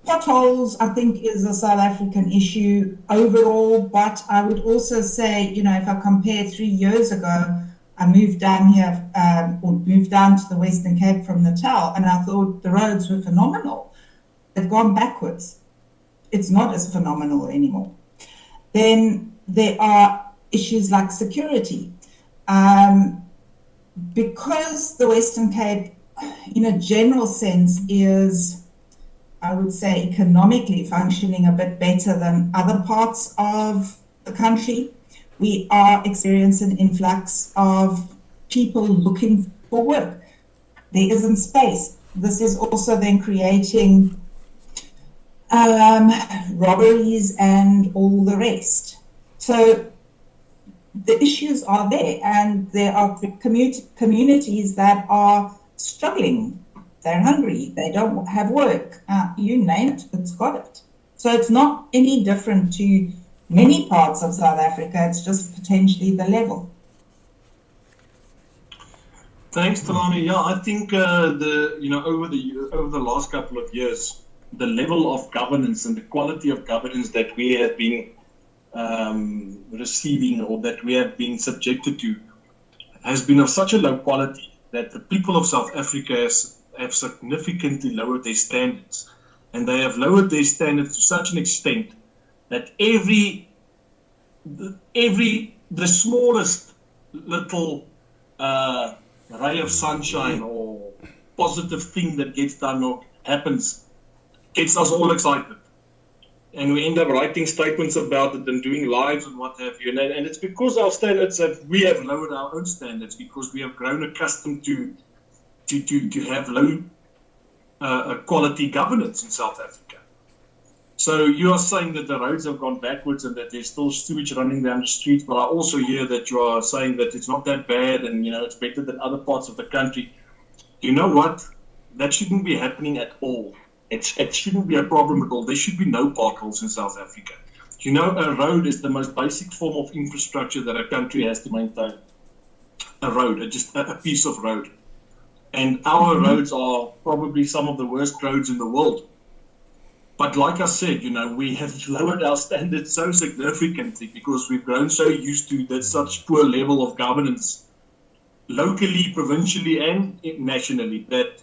F: Potholes, I think, is a South African issue overall, but I would also say, you know, if I compare 3 years ago, I moved down here, or moved down to the Western Cape from Natal, and I thought the roads were phenomenal. They've gone backwards. It's not as phenomenal anymore. Then there are issues like security. Because the Western Cape, in a general sense, is, I would say, economically functioning a bit better than other parts of the country, we are experiencing an influx of people looking for work. There isn't space. This is also then creating robberies and all the rest. So the issues are there, and there are communities that are struggling. They're hungry, they don't have work, you name it, it's got it. So it's not any different to many parts of South Africa, it's just potentially the level.
C: Thanks, Talani. Yeah, I think over the last couple of years, the level of governance and the quality of governance that we have been receiving, or that we have been subjected to, has been of such a low quality that the people of South Africa have significantly lowered their standards, and they have lowered their standards to such an extent that the smallest little ray of sunshine or positive thing that gets done or happens gets us all excited. And we end up writing statements about it and doing lives and what have you. And it's because our standards we have lowered our own standards, because we have grown accustomed to have low quality governance in South Africa. So you are saying that the roads have gone backwards and that there's still sewage running down the streets, but I also hear that you are saying that it's not that bad and it's better than other parts of the country. You know what? That shouldn't be happening at all. It shouldn't be a problem at all. There should be no potholes in South Africa. A road is the most basic form of infrastructure that a country has to maintain. A road, just a piece of road. And our roads are probably some of the worst roads in the world. But like I said, we have lowered our standards so significantly because we've grown so used to that such poor level of governance, locally, provincially, and nationally, that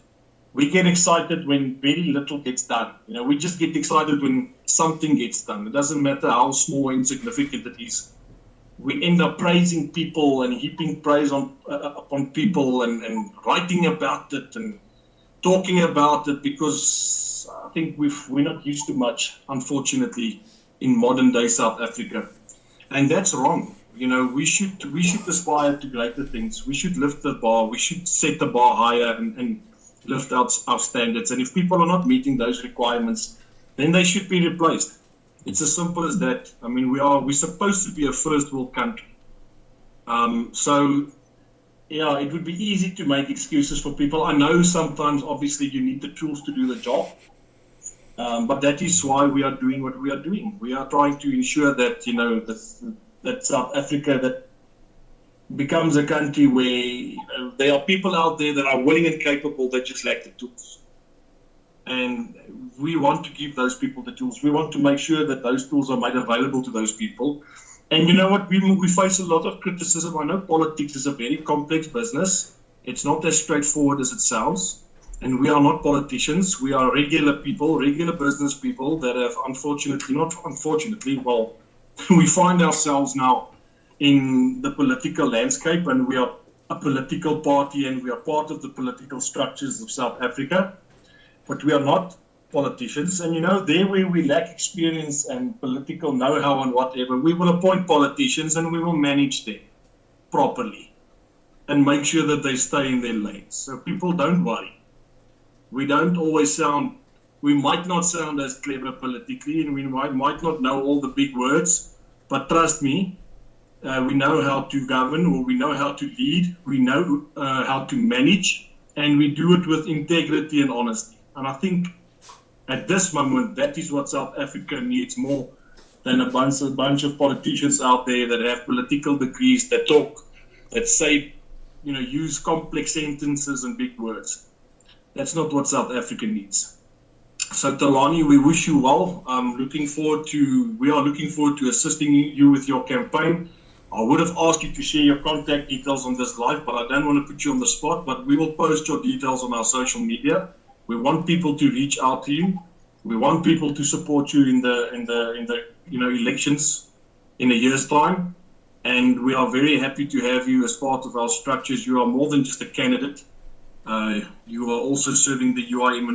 C: we get excited when very little gets done. We just get excited when something gets done. It doesn't matter how small or insignificant it is. We end up praising people and heaping praise upon people and writing about it and talking about it, because I think we're not used to much, unfortunately, in modern day South Africa. And that's wrong. We should aspire to greater things. We should lift the bar. We should set the bar higher and lift out our standards. And if people are not meeting those requirements, then they should be replaced. It's as simple as that. I mean, we're supposed to be a first world country. It would be easy to make excuses for people. I know sometimes, obviously, you need the tools to do the job. But that is why we are doing what we are doing. We are trying to ensure that, that South Africa that becomes a country where there are people out there that are willing and capable that just lack the tools. And we want to give those people the tools. We want to make sure that those tools are made available to those people. And you know what? We face a lot of criticism. I know politics is a very complex business. It's not as straightforward as it sounds. And we are not politicians. We are regular people, regular business people that have we find ourselves now in the political landscape, and we are a political party and we are part of the political structures of South Africa. But we are not politicians. And there where we lack experience and political know-how and whatever, we will appoint politicians and we will manage them properly and make sure that they stay in their lanes. So people, don't worry. We don't always we might not sound as clever politically, and we might not know all the big words, but trust me, we know how to govern, or we know how to lead, we know how to manage, and we do it with integrity and honesty. And I think at this moment, that is what South Africa needs more than a bunch of politicians out there that have political degrees, that talk, that say, use complex sentences and big words. That's not what South Africa needs. So Talani, we wish you well. We are looking forward to assisting you with your campaign. I would have asked you to share your contact details on this live, but I don't want to put you on the spot, but we will post your details on our social media. We want people to reach out to you. We want people to support you in the elections in a year's time. and we are very happy to have you as part of our structures. You are more than just a candidate. You are also serving the UIM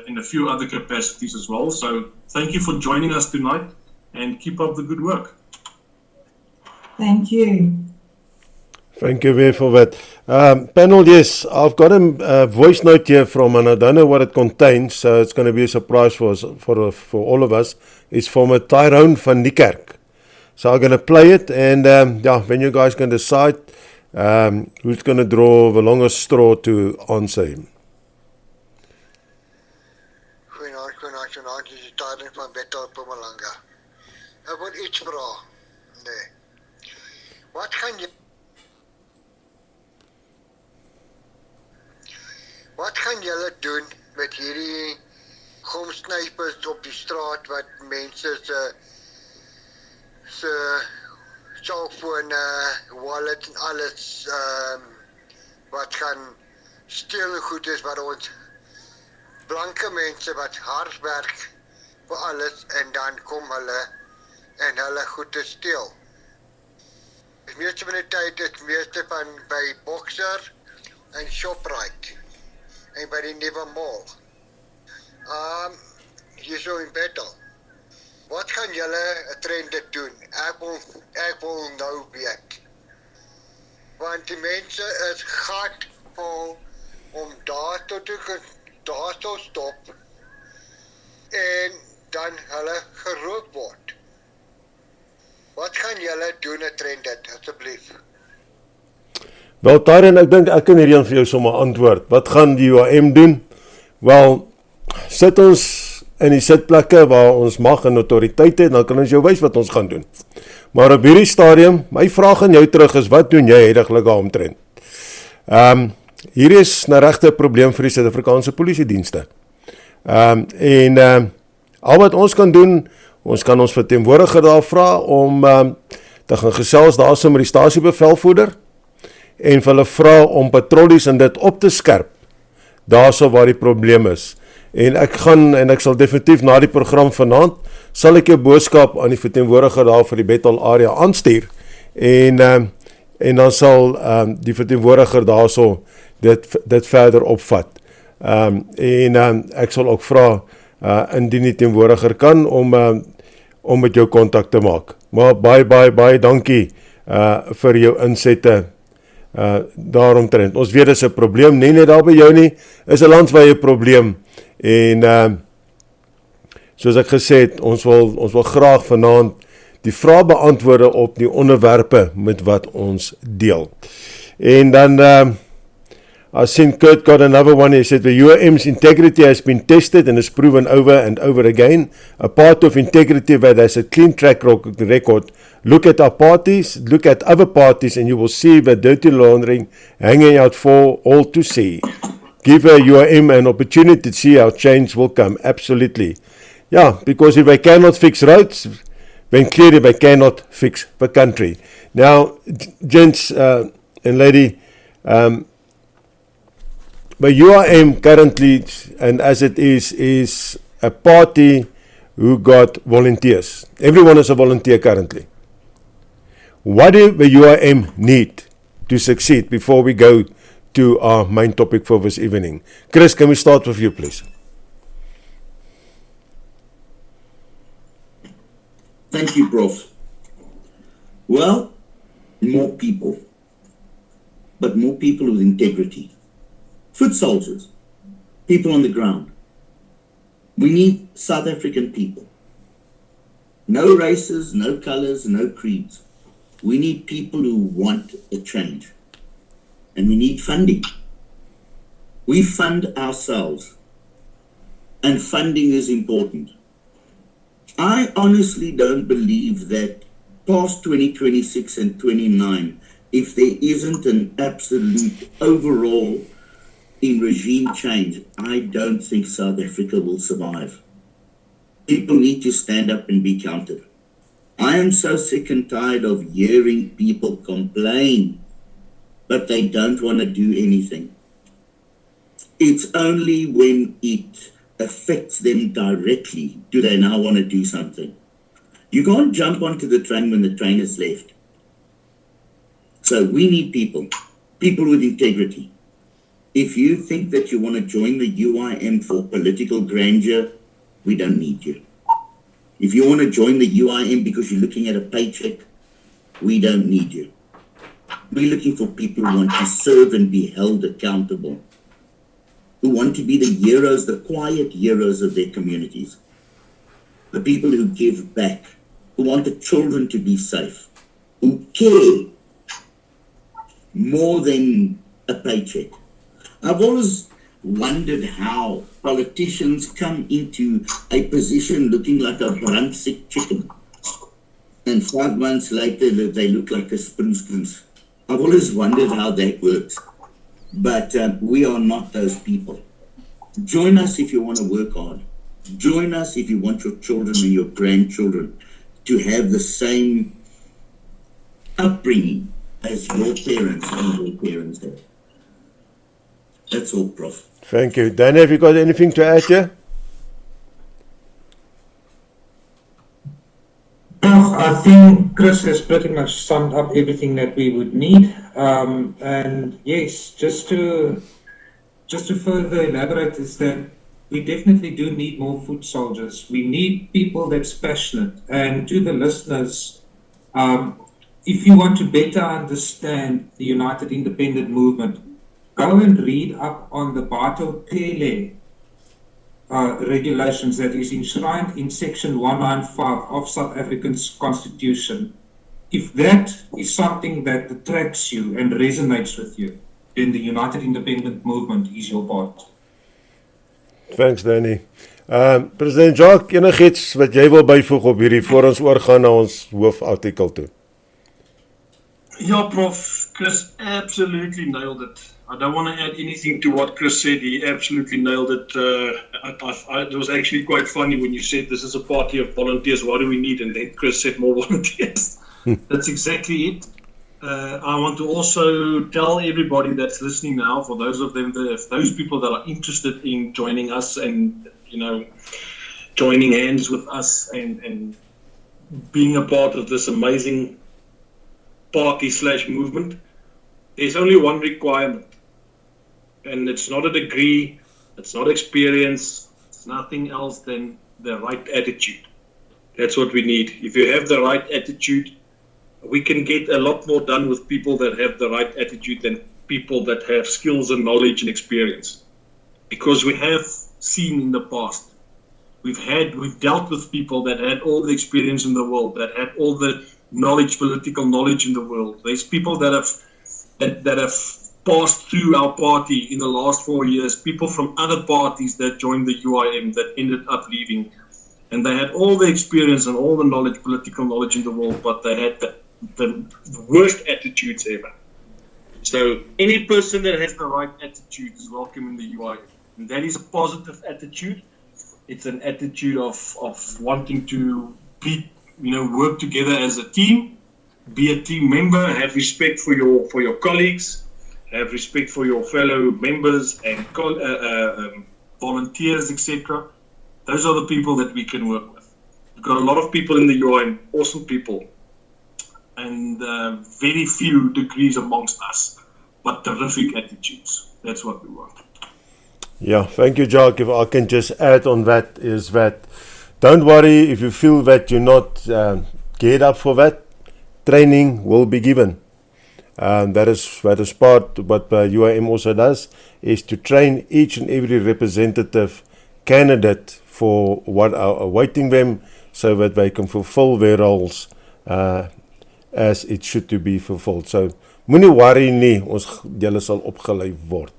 C: in a few other capacities as well. So thank you for joining us tonight, and keep up the good work.
F: Thank you.
A: Thank you very for that. Panel, yes, I've got a voice note here from, and I don't know what it contains, so it's going to be a surprise for us, for all of us. It's from a Tyrone van Niekerk. So I'm going to play it, and when you guys can decide who's going to draw the longest straw to answer him.
G: Goeienaand, dis die Taljaard van Bethel Mpumalanga. Ek wil iets vra. Nee. Wat gaan julle doen met hierdie gomsnypers op die straat wat mense se cellfone, wallets en alles wat gaan steel en goed is wat ons blanke mense wat hard werk vir alles en dan kom hulle en hulle goed te steel. Die meeste van die tyd is meeste van by Boxer en Shoprite en by die Nuwe Mall. Hier so in Bethel. Wat gaan julle 'n trend doen? Ek wil nou weet. Want die mense is gatvol om daar tot stop en dan hulle gerook word. Wat gaan julle doen 'n trend dit asseblief?
A: Wel, Tyrone, ek dink ek kan hierdie vir jou sommer antwoord. Wat gaan die UIM doen? Wel, sit ons in die sitplekke waar ons mag en autoriteit het, dan kan ons jou wys wat ons gaan doen. Maar op hierdie stadium, my vraag aan jou terug is, wat doen jy heidaglik daaromtrent? Hier is nou regte 'n probleem vir die Suid-Afrikaanse polisiedienste. Al wat ons kan doen, ons kan ons verteenwoordiger daar vra om te gaan gesels daarso met die stasiebevelvoerder en vir hulle vra om patrollies en dit op te skerp daarso waar die probleem is. En ek sal definitief na die program vanaand sal ek jou boodskap aan die verteenwoordiger daar vir die Bethel area aanstuur en dan sal die verteenwoordiger daarso dit verder opvat. Ek sal ook vra indien die teenwoordiger kan om met jou kontak te maak. Maar baie dankie vir jou insette daaromtrent. Ons weet dit is 'n probleem, nie net daar by jou nie, is 'n landwyse probleem. En soos ek gesê het, ons wil graag vanaand die vrae beantwoorde op die onderwerpe met wat ons deel. En dan I seen Kurt got another one. He said the UIM's integrity has been tested and is proven over and over again. A part of integrity that has a clean track record. Look at our parties, look at other parties, and you will see the dirty laundering hanging out for all to see. Give a UIM an opportunity to see how change will come. Absolutely. Yeah, because if they cannot fix roads, then clearly they cannot fix the country. Now, gents and lady, but UIM currently, and as it is a party who got volunteers. Everyone is a volunteer currently. What do the UIM need to succeed before we go to our main topic for this evening? Chris, can we start with you, please?
D: Thank you, Prof. Well, more people, but more people with integrity. Foot soldiers, people on the ground. We need South African people. No races, no colors, no creeds. We need people who want a change. And we need funding. We fund ourselves. And funding is important. I honestly don't believe that past 2026 and 29, if there isn't an absolute overall in regime change, I don't think South Africa will survive. People need to stand up and be counted. I am so sick and tired of hearing people complain, but they don't want to do anything. It's only when it affects them directly do they now want to do something. You can't jump onto the train when the train has left. So we need people with integrity. If you think that you want to join the UIM for political grandeur, we don't need you. If you want to join the UIM because you're looking at a paycheck, we don't need you. We're looking for people who want to serve and be held accountable, who want to be the heroes, the quiet heroes of their communities, the people who give back, who want the children to be safe, who care more than a paycheck. I've always wondered how politicians come into a position looking like a brandsick chicken, and 5 months later they look like a sprinskins. I've always wondered how that works, but we are not those people. Join us if you want to work hard. Join us if you want your children and your grandchildren to have the same upbringing as your parents and your parents had. That's all, Prof.
A: Thank you. Dan, have you got anything to add here?
E: I think Chris has pretty much summed up everything that we would need. And yes, just to further elaborate is that we definitely do need more foot soldiers. We need people that's passionate. And to the listeners, if you want to better understand the United Independent Movement, go and read up on the Bato Pele regulations that is enshrined in Section 195 of South Africa's Constitution. If that is something that attracts you and resonates with you, then the United Independent Movement is your part.
A: Thanks, Danny. President Jacques, enigiets wat jy wil byvoeg op hierdie voor ons oorgaan na ons hoofartikel toe?
C: Yeah, Prof. Chris absolutely nailed it. I don't want to add anything to what Chris said. He absolutely nailed it. It was actually quite funny when you said this is a party of volunteers. What do we need? And then Chris said more volunteers. That's exactly it. I want to also tell everybody that's listening now, for those of them, those people that are interested in joining us and, joining hands with us and being a part of this amazing party/movement, there's only one requirement, and it's not a degree, it's not experience, it's nothing else than the right attitude. That's what we need. If you have the right attitude, we can get a lot more done with people that have the right attitude than people that have skills and knowledge and experience. Because we have seen in the past, we've dealt with people that had all the experience in the world, that had all the knowledge, political knowledge in the world. There's people that have passed through our party in the last 4 years, people from other parties that joined the UIM that ended up leaving. And they had all the experience and all the knowledge, political knowledge in the world, but they had the worst attitudes ever. So any person that has the right attitude is welcome in the UIM. And that is a positive attitude. It's an attitude of wanting to be, work together as a team, be a team member, have respect for your colleagues, have respect for your fellow members and volunteers, etc. Those are the people that we can work with. We've got a lot of people in the UIM, awesome people, and very few degrees amongst us, but terrific attitudes. That's what we want.
A: Yeah, thank you, Jacques. If I can just add on that, is that don't worry if you feel that you're not geared up for that. Training will be given. That is part what UIM also does, is to train each and every representative candidate for what are awaiting them, so that they can fulfill their roles as it should to be fulfilled. So moenie worry nie, julle sal opgelei word.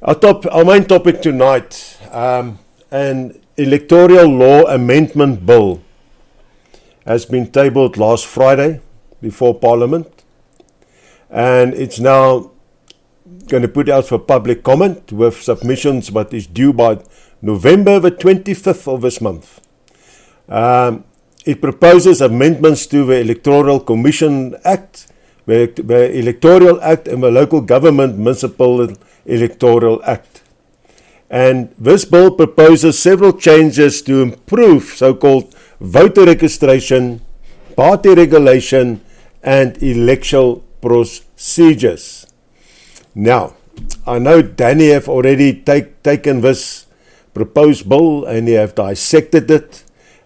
A: Our main topic tonight, an electoral law amendment bill has been tabled last Friday before Parliament, and it's now going to put out for public comment with submissions, but is due by November the 25th of this month. It proposes amendments to the Electoral Commission Act, the Electoral Act, and the Local Government Municipal Electoral Act. And this bill proposes several changes to improve so-called voter registration, party regulation, and electoral procedures. Now, I know Danny have already taken this proposed bill and he have dissected it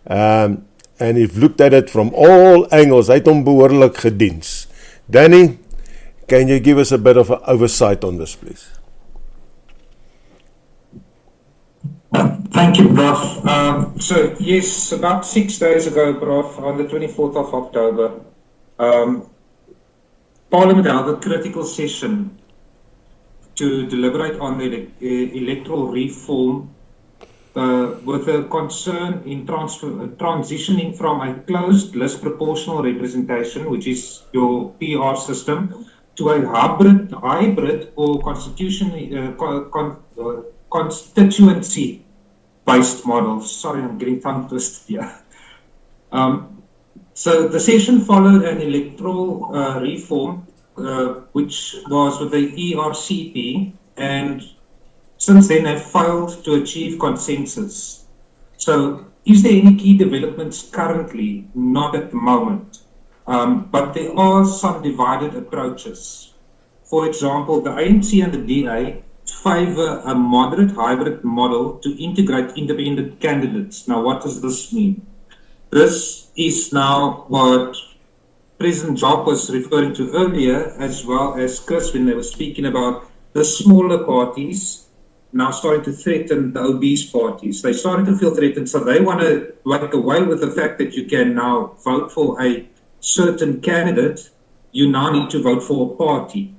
A: and he've looked at it from all angles. Hy het hom behoorlik gediens. Danny, can you give us a bit of an oversight on this, please?
E: Thank you, Prof. So yes, about 6 days ago, Prof, on the 24th of October, Parliament held a critical session to deliberate on the electoral reform with a concern in transitioning from a closed list proportional representation, which is your PR system, to a hybrid or constituency-based model. Sorry, I'm getting tongue twisted here. So the session followed an electoral reform, which was with the ERCP, and since then have failed to achieve consensus. So is there any key developments currently? Not at the moment. But there are some divided approaches. For example, the ANC and the DA favor a moderate hybrid model to integrate independent candidates. Now, what does this mean? This is now what President Jacques was referring to earlier, as well as Chris, when they were speaking about the smaller parties now starting to threaten the obese parties. They started to feel threatened, so they want to make away with the fact that you can now vote for a certain candidate. You now need to vote for a party.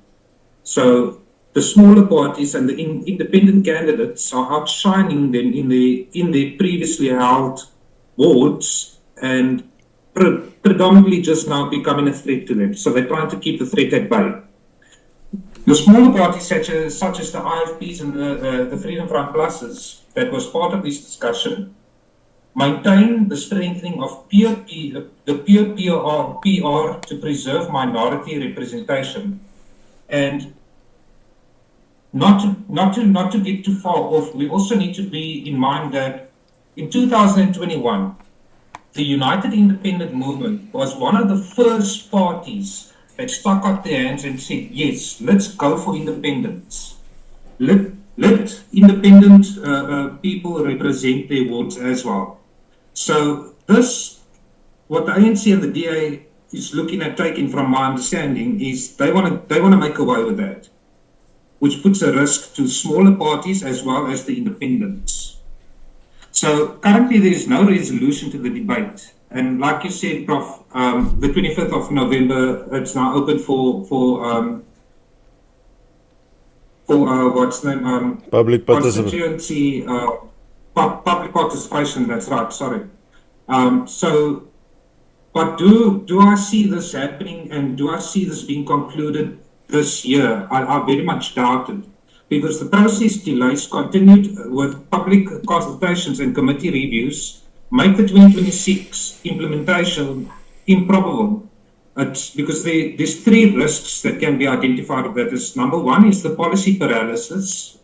E: So the smaller parties and the independent candidates are outshining them in the previously held wards and predominantly just now becoming a threat to them. So they're trying to keep the threat at bay. The smaller parties such as the IFPs and the Freedom Front Pluses that was part of this discussion maintain the strengthening of PR to preserve minority representation. And not to get too far off, we also need to be in mind that in 2021, the United Independent Movement was one of the first parties that stuck up their hands and said, yes, let's go for independence. Let independent people represent their wards as well. So this, what the ANC and the DA is looking at taking, from my understanding, is they want to make away with that, which puts a risk to smaller parties as well as the independents. So currently there is no resolution to the debate. And like you said, Prof, the 25th of November, it's now open for what's the name?
A: Public participation.
E: Constituency, public participation, that's right, sorry. So, but do I see this happening and do I see this being concluded this year? I very much doubt it, because the process delays continued with public consultations and committee reviews make the 2026 implementation improbable. It's because there's three risks that can be identified. That is, number one is the policy paralysis,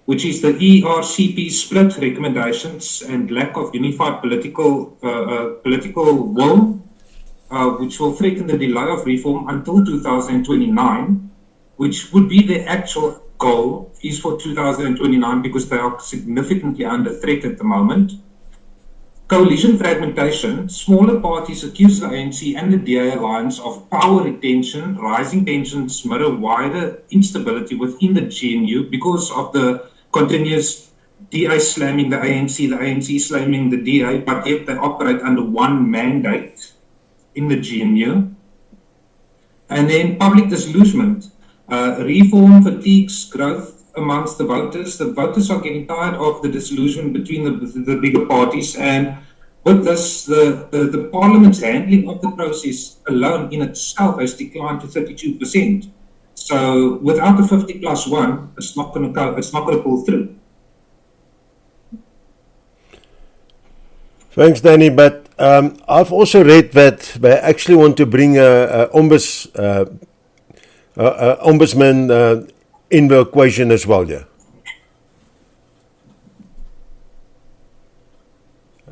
E: which is the ERCP split recommendations and lack of unified political will, which will threaten the delay of reform until 2029, which would be the actual goal is for 2029 because they are significantly under threat at the moment. Coalition fragmentation, smaller parties accuse the ANC and the DA alliance of power retention, rising tensions mirror wider instability within the GNU because of the continuous DA slamming the ANC slamming the DA, but yet they operate under one mandate in the GNU. And then public disillusionment, reform fatigues growth amongst the voters. The voters are getting tired of the disillusionment between the bigger parties, and with this, the Parliament's handling of the process alone in itself has declined to 32%. So without the 50+1, it's not going to pull through.
A: Thanks, Danny. But I've also read that they actually want to bring a ombudsman in the equation as well, yeah.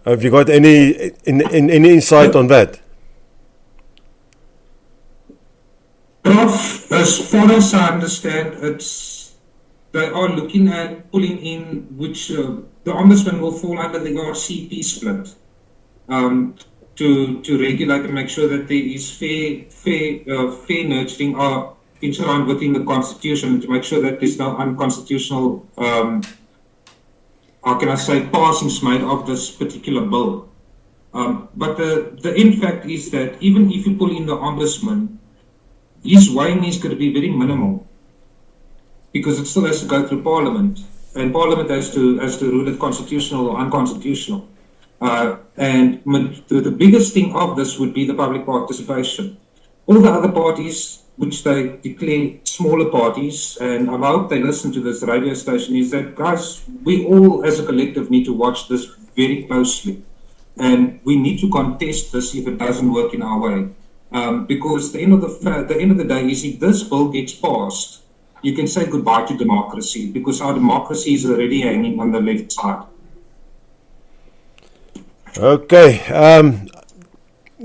A: Have you got any insight on that?
E: Prof, as far as I understand, they are looking at pulling in which the ombudsman will fall under the RCP split to regulate and make sure that there is fair nurturing or enshrined within the constitution to make sure that there's no unconstitutional how can I say passings made of this particular bill. But the in fact is that even if you pull in the ombudsman, his weighing is going to be very minimal because it still has to go through Parliament, and Parliament has to rule it constitutional or unconstitutional. And the biggest thing of this would be the public participation. All the other parties, which they declare smaller parties, and I hope they listen to this radio station, is that, guys, we all as a collective need to watch this very closely. And we need to contest this if it doesn't work in our way. Because the end of the day is if this bill gets passed, you can say goodbye to democracy because our democracy is already hanging on the left side.
A: Okay,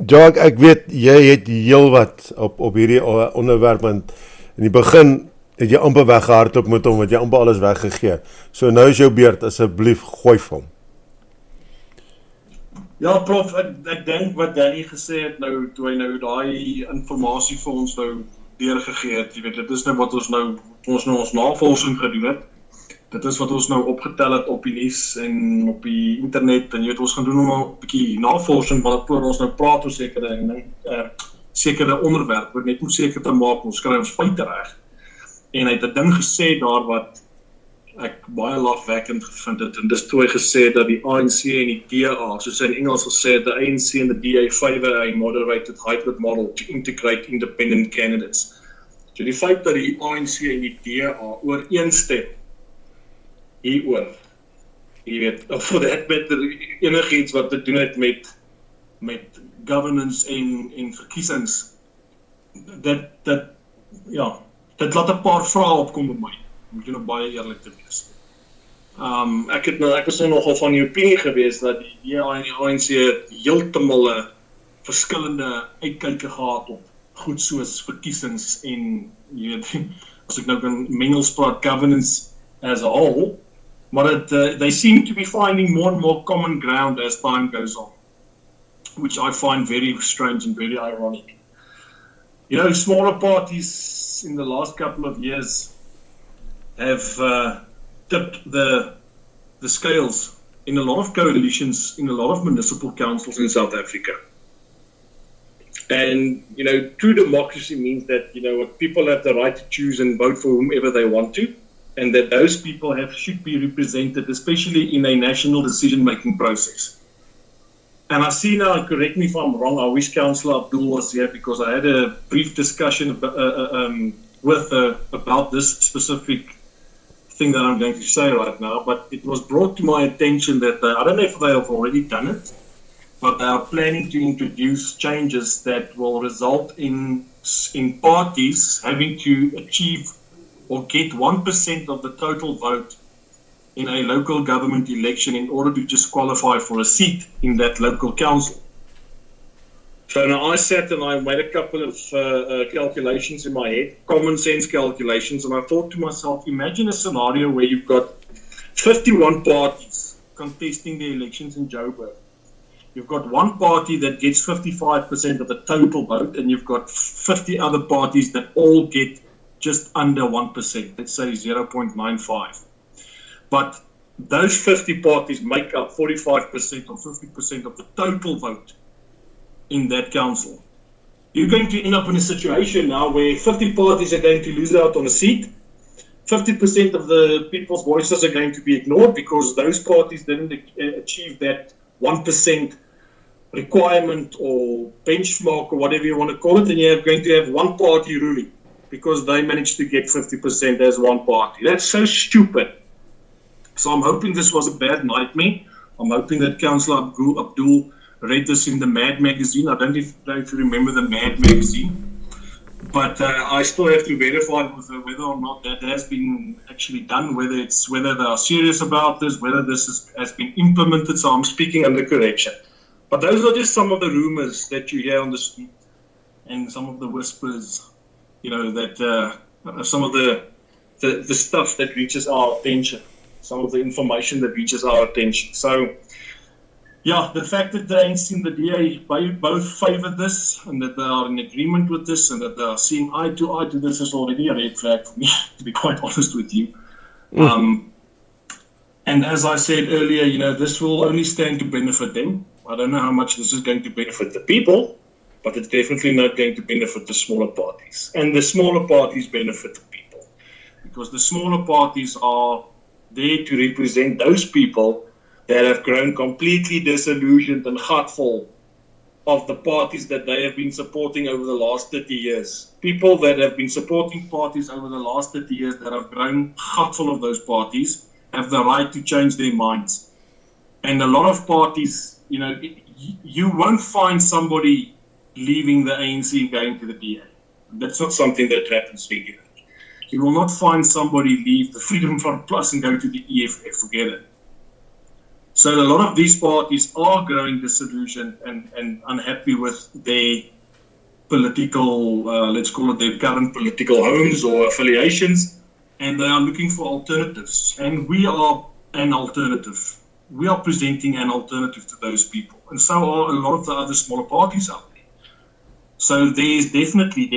A: Jacques, ek weet jy het heel wat op hierdie onderwerp, want in die begin het jy amper weggehardloop met hom, want jy amper alles weggegee. So nou is jou beurt, asseblief gooi vir hom.
C: Ja, prof, ek dink wat Danny gesê het nou, toe hy nou daai informasie vir ons nou deurgegee het, jy weet, dit is nou wat ons navorsing gedoen het. Dit is wat ons nou opgetel het op die nuus en op die internet, en jy weet, ons gaan doen nog 'n bietjie navorsing, voor ons nou praat oor sekere onderwerp, net om seker te maak, ons kry ons feite reg. En hy het 'n ding gesê daar wat ek baie lagwekkend gevind het, en dis toe hy gesê dat die ANC en die DA, soos hy in Engels gesê het, the ANC and the DA favor a moderated hybrid model to integrate independent candidates. So die feit dat die ANC en die DA ooreenstem hieroor, jy weet, voor dit met enigiets wat te doen het met governance en verkiesings, dit laat 'n paar vrae opkom by my, om nou baie eerlik te wees. Ek was nogal van die opinie gewees dat die DA en die ANC heeltemal 'n verskillende uitkyke gehad op goed soos verkiesings en, jy weet, as ek nou kan Engels praat, governance as a whole, but they seem to be finding more and more common ground as time goes on, which I find very strange and very ironic. You know, smaller parties in the last couple of years have tipped the scales in a lot of coalitions, in a lot of municipal councils in South Africa. And, you know, true democracy means that, you know, people have the right to choose and vote for whomever they want to, and that those people should be represented, especially in a national decision-making process. And I see now, correct me if I'm wrong, I wish Councillor Abdul was here because I had a brief discussion about this specific thing that I'm going to say right now, but it was brought to my attention that, I don't know if they have already done it, but they are planning to introduce changes that will result in parties having to achieve or get 1% of the total vote in a local government election in order to just qualify for a seat in that local council. So now I sat and I made a couple of calculations in my head, common sense calculations, and I thought to myself, imagine a scenario where you've got 51 parties contesting the elections in Joburg. You've got one party that gets 55% of the total vote, and you've got 50 other parties that all get just under 1%, let's say 0.95. But those 50 parties make up 45% or 50% of the total vote in that council. You're going to end up in a situation now where 50 parties are going to lose out on a seat, 50% of the people's voices are going to be ignored because those parties didn't achieve that 1% requirement or benchmark or whatever you want to call it, and you're going to have one party ruling because they managed to get 50% as one party. That's so stupid. So I'm hoping this was a bad nightmare. I'm hoping that Councillor Abdul read this in the Mad magazine. I don't know if you remember the Mad magazine, but I still have to verify whether or not that has been actually done, whether they are serious about this, whether this has been implemented. So I'm speaking under correction. But those are just some of the rumors that you hear on the street and some of the whispers that some of the stuff that reaches our attention, some of the information that reaches our attention. So, yeah, the fact that the ANC and the DA both favour this and that they are in agreement with this and that they are seeing eye to this is already a red flag for me, to be quite honest with you. And as I said earlier, this will only stand to benefit them. I don't know how much this is going to benefit the people, but it's definitely not going to benefit the smaller parties. And the smaller parties benefit the people, because the smaller parties are there to represent those people that have grown completely disillusioned and heartful of the parties that they have been supporting over the last 30 years. People that have been supporting parties over the last 30 years that have grown heartful of those parties have the right to change their minds. And a lot of parties, you won't find somebody leaving the ANC and going to the DA. That's not something that happens regularly. You will not find somebody leave the Freedom Front Plus and go to the EFF, forget it. So a lot of these parties are growing disillusioned and unhappy with their political, let's call it their current political homes or affiliations, and they are looking for alternatives. And we are an alternative. We are presenting an alternative to those people. And so are a lot of the other smaller parties out there. So there is definitely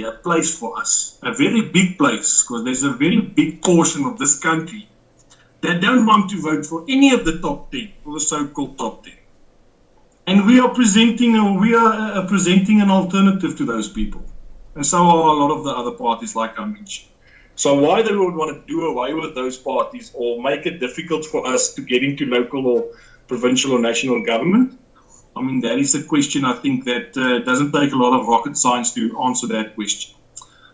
C: a place for us, a very big place, because there's a very big portion of this country that don't want to vote for any of the top 10, or the so-called top 10. And we are presenting an alternative to those people. And so are a lot of the other parties, like I mentioned. So why they would want to do away with those parties or make it difficult for us to get into local or provincial or national government? I mean, that is a question I think that doesn't take a lot of rocket science to answer that question.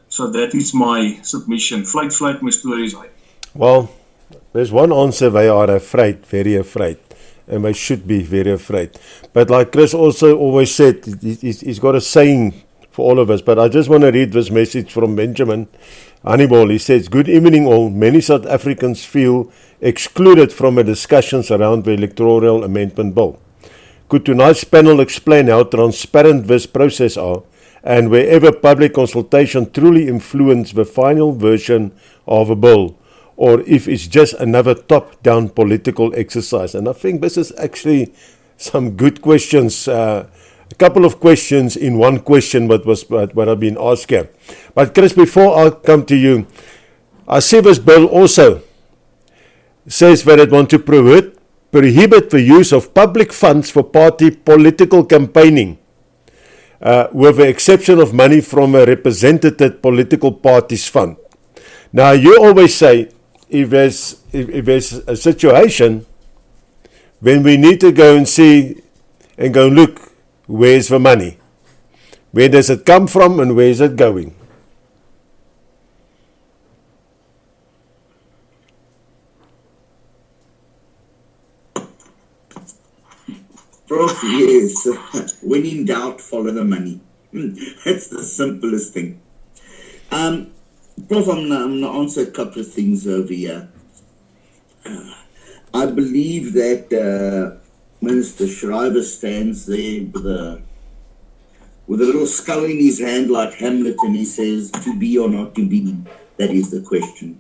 C: So that is my submission. Flight, my story is like.
A: Well, there's one answer: they are afraid, very afraid, and they should be very afraid. But like Chris also always said, he's got a saying for all of us. But I just want to read this message from Benjamin Honeyball. He says, "Good evening all. Many South Africans feel excluded from the discussions around the electoral amendment bill. Could tonight's panel explain how transparent this process are, and wherever public consultation truly influenced the final version of a bill, or if it's just another top-down political exercise?" And I think this is actually some good questions, a couple of questions in one question what I've been asked here. But Chris, before I come to you, I see this bill also says that it wants to prohibit the use of public funds for party political campaigning, with the exception of money from a representative political party's fund. Now, you always say, if there's a situation when we need to go and see and go look, where's the money? Where does it come from and where is it going?
D: Prof, yes. When in doubt, follow the money. That's the simplest thing. Prof, I'm going to answer a couple of things over here. I believe that Minister Schreiber stands there with a little skull in his hand like Hamlet, and he says, to be or not to be, that is the question.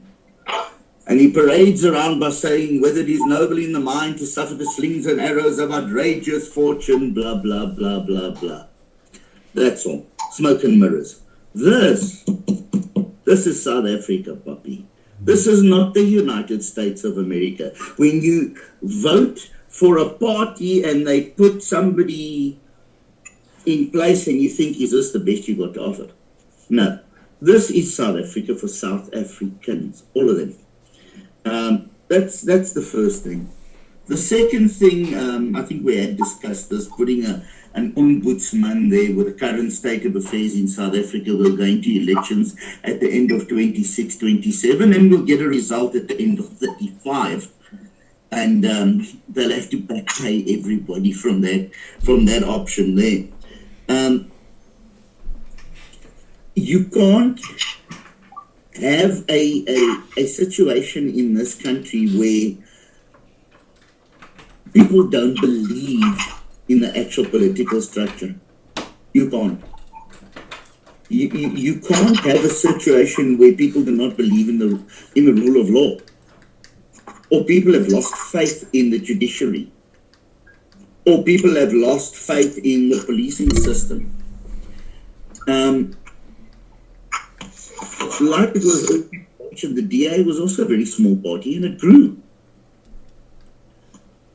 D: And he parades around by saying whether it is noble in the mind to suffer the slings and arrows of outrageous fortune, blah, blah, blah, blah, blah. That's all. Smoke and mirrors. This is South Africa, puppy. This is not the United States of America. When you vote for a party and they put somebody in place and you think, is this the best you got to offer? No. This is South Africa for South Africans, all of them. That's the first thing. The second thing, I think we had discussed this, putting an ombudsman there with the current state of affairs in South Africa. We're going to elections at the end of 26, 27, and we'll get a result at the end of 35. And they'll have to back pay everybody from that option there. You can't have a situation in this country where people don't believe in the actual political structure. You can't. You can't have a situation where people do not believe in the rule of law, or people have lost faith in the judiciary, or people have lost faith in the policing system. Like it was mentioned, the DA was also a very small party, and it grew.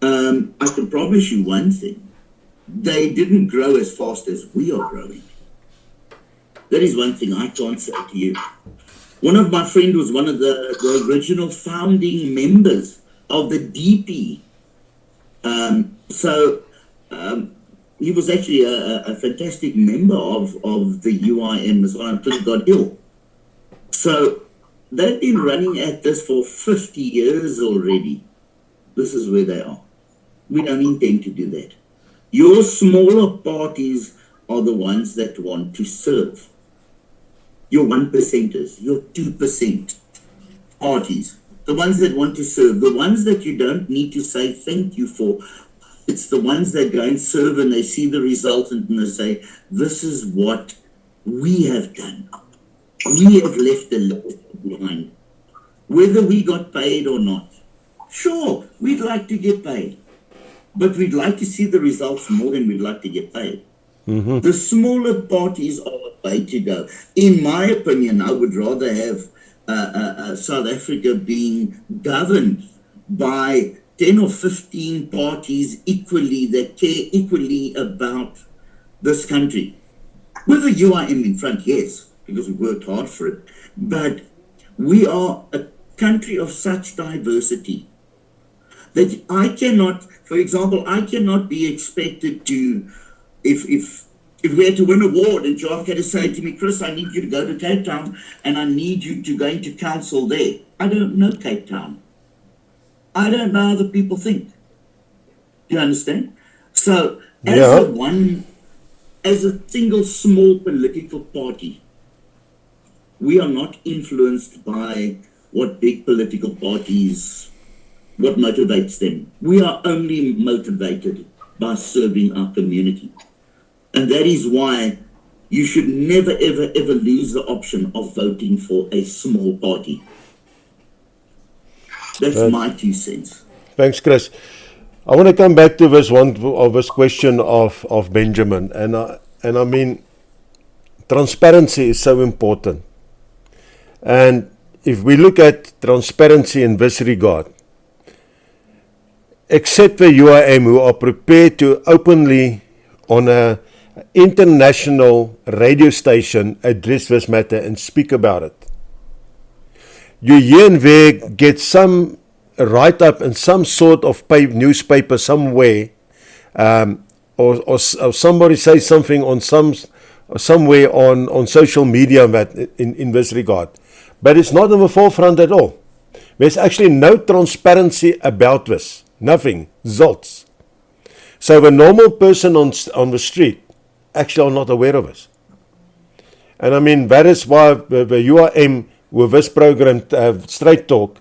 D: I can promise you one thing: they didn't grow as fast as we are growing. That is one thing I can't say to you. One of my friends was one of the original founding members of the DP. He was actually a fantastic member of the UIM as well until he got ill. So they've been running at this for 50 years already. This is where they are. We don't intend to do that. Your smaller parties are the ones that want to serve. Your 1%ers, your 2% parties, the ones that want to serve, the ones that you don't need to say thank you for. It's the ones that go and serve and they see the result and they say, this is what we have done. We have left the legacy behind. Whether we got paid or not. Sure, we'd like to get paid. But we'd like to see the results more than we'd like to get paid. Mm-hmm. The smaller parties are the way to go. In my opinion, I would rather have South Africa being governed by 10 or 15 parties equally that care equally about this country. With the UIM in front, yes, because we worked hard for it. But we are a country of such diversity that I cannot, for example, I cannot be expected to, if we had to win an award and Jacques had to say to me, Chris, I need you to go to Cape Town and I need you to go into council there. I don't know Cape Town. I don't know how the people think. Do you understand? So, as a single small political party, we are not influenced by what big political parties, what motivates them. We are only motivated by serving our community. And that is why you should never, ever, ever lose the option of voting for a small party. That's my 2 cents.
A: Thanks, Chris. I want to come back to this question of Benjamin, and I mean, transparency is so important. And if we look at transparency in this regard, except the UIM, who are prepared to openly on a international radio station address this matter and speak about it. You here and there get some write-up in some sort of newspaper somewhere, or somebody says something on somewhere on social media in this regard. But it's not in the forefront at all. There's actually no transparency about this. Nothing. Zilts. So the normal person on the street actually are not aware of this. And I mean, that is why the UIM with this program, Straight Talk,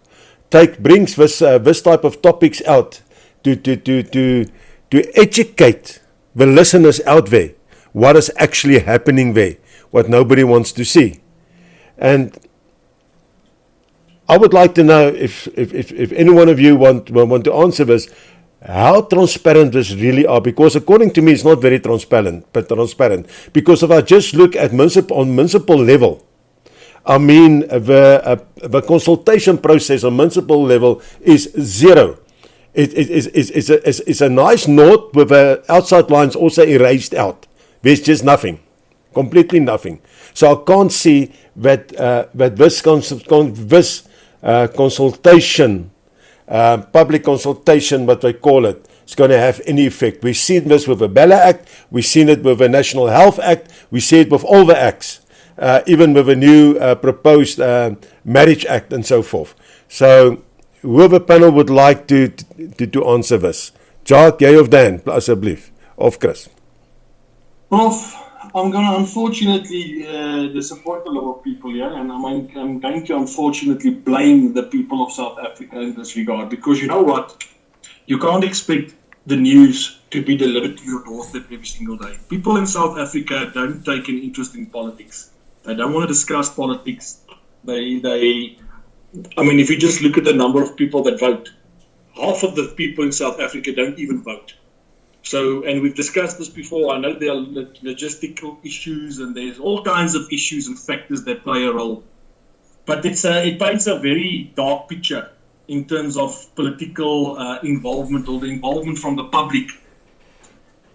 A: brings this type of topics out to educate the listeners out there what is actually happening there, what nobody wants to see. And I would like to know if any one of you want to answer this, how transparent this really are, because according to me it's not very transparent. Because if I just look at municipal level, I mean the consultation process on municipal level is zero. It's a nice note with the outside lines also erased out. There's just nothing, completely nothing. So I can't see that this consultation, public consultation, what they call it, is going to have any effect. We've seen this with the Bella Act, we've seen it with the National Health Act, we see it with all the acts, even with the new proposed Marriage Act and so forth. So whoever panel would like to answer this. Jacques, jy of Dan, asseblief, of Chris.
C: Prof, I'm going to unfortunately disappoint a lot of people here, and I'm going to unfortunately blame the people of South Africa in this regard, because you know what? You can't expect the news to be delivered to your doorstep every single day. People in South Africa don't take an interest in politics. They don't want to discuss politics. I mean, if you just look at the number of people that vote, half of the people in South Africa don't even vote. So, and we've discussed this before. I know there are logistical issues and there's all kinds of issues and factors that play a role. But it paints a very dark picture in terms of political involvement or the involvement from the public.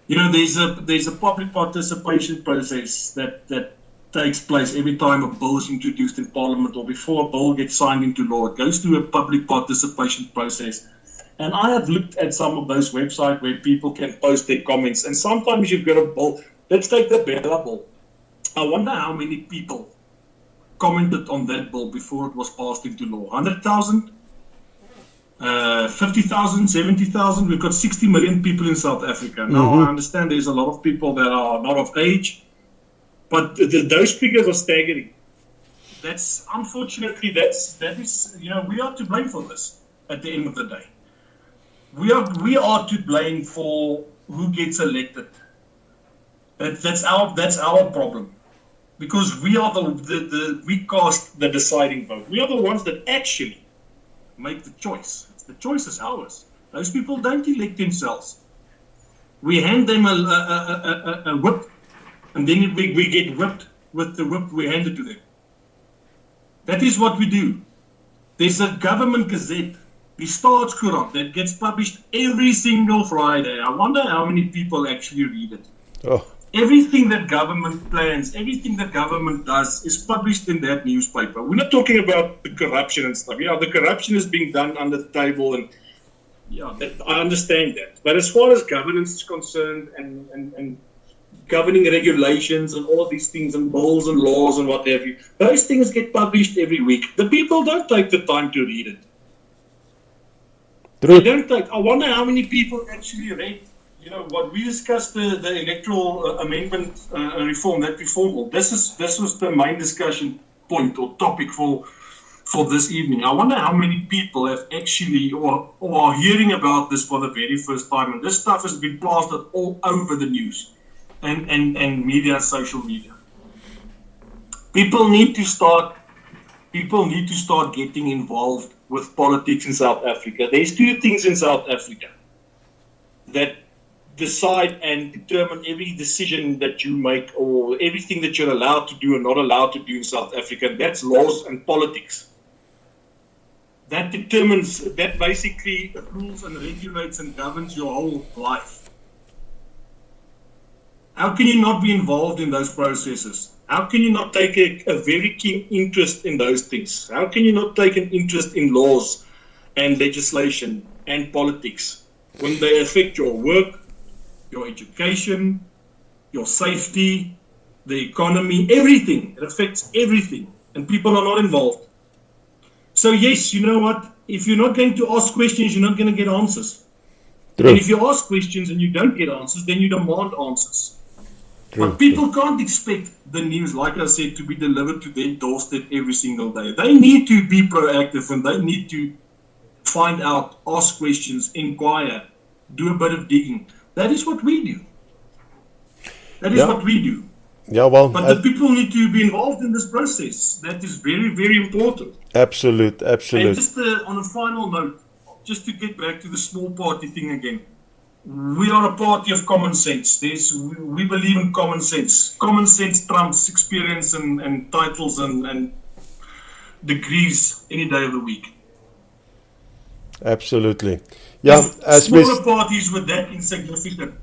C: You know, there's a public participation process that takes place every time a bill is introduced in Parliament or before a bill gets signed into law. It goes through a public participation process. And I have looked at some of those websites where people can post their comments. And sometimes you've got a bill. Let's take the Bella bill. I wonder how many people commented on that bill before it was passed into law. 100,000? 50,000, 70,000. We've got 60 million people in South Africa. Now, I understand there's a lot of people that are not of age, but those figures are staggering. Unfortunately, that is, you know, we are to blame for this at the end of the day. We are to blame for who gets elected. That's our problem. Because we are we cast the deciding vote. We are the ones that actually make the choice. The choice is ours. Those people don't elect themselves. We hand them a whip, and then we get whipped with the whip we handed to them. That is what we do. There's a government gazette, the Staatskoerant, that gets published every single Friday. I wonder how many people actually read it.
A: Oh.
C: Everything that government plans, everything that government does is published in that newspaper. We're not talking about the corruption and stuff. Yeah, the corruption is being done under the table, and yeah, I understand that. But as far as governance is concerned and governing regulations and all of these things and bills and laws and what have you, those things get published every week. The people don't take the time to read it.
A: True.
C: They don't take. I wonder how many people actually read. You know, what we discussed, the electoral amendment reform, that reform bill, this was the main discussion point or topic for this evening. I wonder how many people have actually or are hearing about this for the very first time. And this stuff has been plastered all over the news and media, social media. People need to start getting involved with politics in South Africa. There's two things in South Africa that decide and determine every decision that you make or everything that you're allowed to do and not allowed to do in South Africa. That's laws and politics. That basically rules and regulates and governs your whole life. How can you not be involved in those processes? How can you not take a very keen interest in those things? How can you not take an interest in laws and legislation and politics when they affect your work, your education, your safety, the economy, everything? It affects everything, and people are not involved. So yes, you know what? If you're not going to ask questions, you're not going to get answers.
A: True.
C: And if you ask questions and you don't get answers, then you demand answers.
A: True.
C: But people can't expect the news, like I said, to be delivered to their doorstep every single day. They need to be proactive and they need to find out, ask questions, inquire, do a bit of digging. That is what we do. That is what we do.
A: Yeah, well,
C: but the people need to be involved in this process. That is very, very important.
A: Absolute.
C: And just on a final note, just to get back to the small party thing again, we are a party of common sense. We believe in common sense. Common sense trumps experience and titles and degrees any day of the week.
A: Absolutely. Yeah,
C: if smaller parties were that insignificant,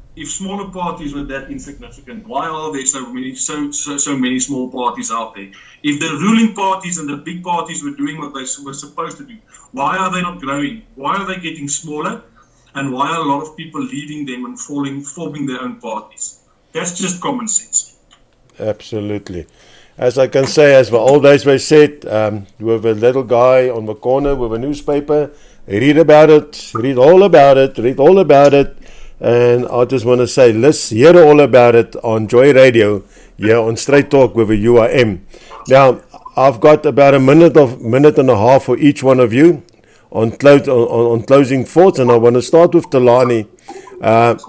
C: why are there so many small parties out there? If the ruling parties and the big parties were doing what they were supposed to do, why are they not growing? Why are they getting smaller? And why are a lot of people leaving them and forming their own parties? That's just common sense.
A: Absolutely. As I can say, as the old days were said, with a little guy on the corner with a newspaper, read all about it. And I just want to say, let's hear all about it on Joy Radio, here on Straight Talk with a UIM. Now, I've got about a minute and a half for each one of you on closing thoughts, and I want to start with Talani.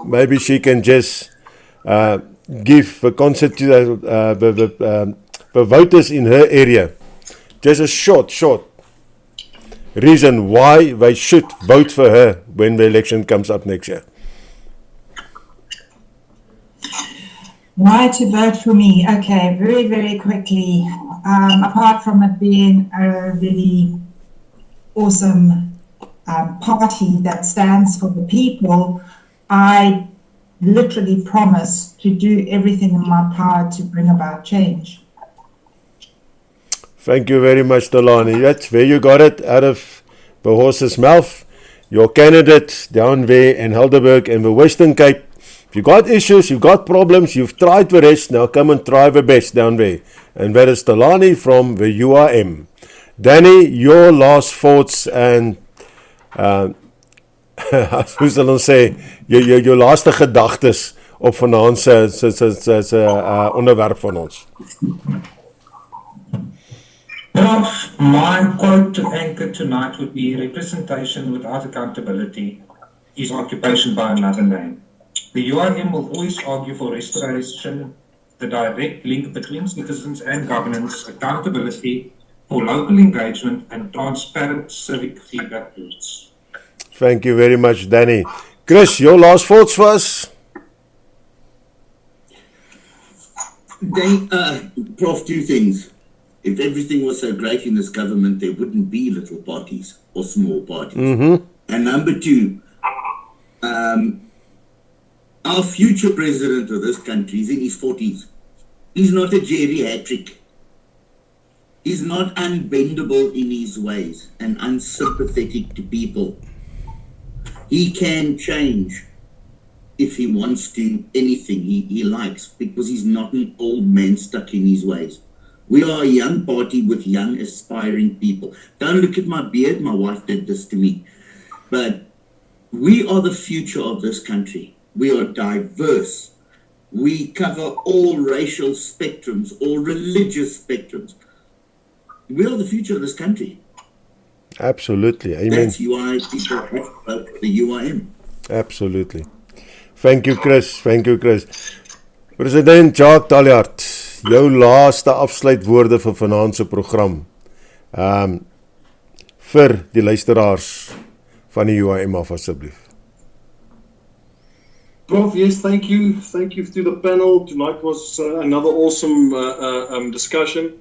A: Maybe she can just give the concept, for voters in her area. Just a short reason why they should vote for her when the election comes up next year.
F: Why to vote for me? Okay, very, very quickly. Apart from it being a really awesome party that stands for the people, I literally promise to do everything in my power to bring about change.
A: Thank you very much, Talani. That's where you got it, out of the horse's mouth. Your candidate down there in Helderberg and the Western Cape. If you got issues, you've got problems, you've tried the rest, now come and try the best down there. And that is Talani from the UIM. Danny, your last thoughts and hoe sal ons sê, jou laaste gedagtes op vanaand se onderwerp van ons.
E: My quote to anchor tonight would be: representation without accountability is occupation by another name. The UIM will always argue for restoration, the direct link between citizens and governance, accountability for local engagement, and transparent civic feedback loops.
A: Thank you very much, Danny. Chris, your last thoughts for us?
D: Prof, two things. If everything was so great in this government, there wouldn't be little parties or small parties.
A: Mm-hmm.
D: And number two, our future president of this country is in his 40s. He's not a geriatric. He's not unbendable in his ways and unsympathetic to people. He can change if he wants to, anything he likes, because he's not an old man stuck in his ways. We are a young party with young aspiring people. Don't look at my beard, my wife did this to me. But we are the future of this country. We are diverse. We cover all racial spectrums, all religious spectrums. We are the future of this country.
A: Absolutely. Amen.
D: That's why people have to vote for the UIM.
A: Absolutely. Thank you, Chris. Thank you, Chris. President Jacques Taljaard, jou laaste afsluitwoorde vir vanaand se program. Vir die luisteraars van die UIM af asseblief.
C: Prof, yes, thank you. Thank you to the panel. Tonight was another awesome discussion.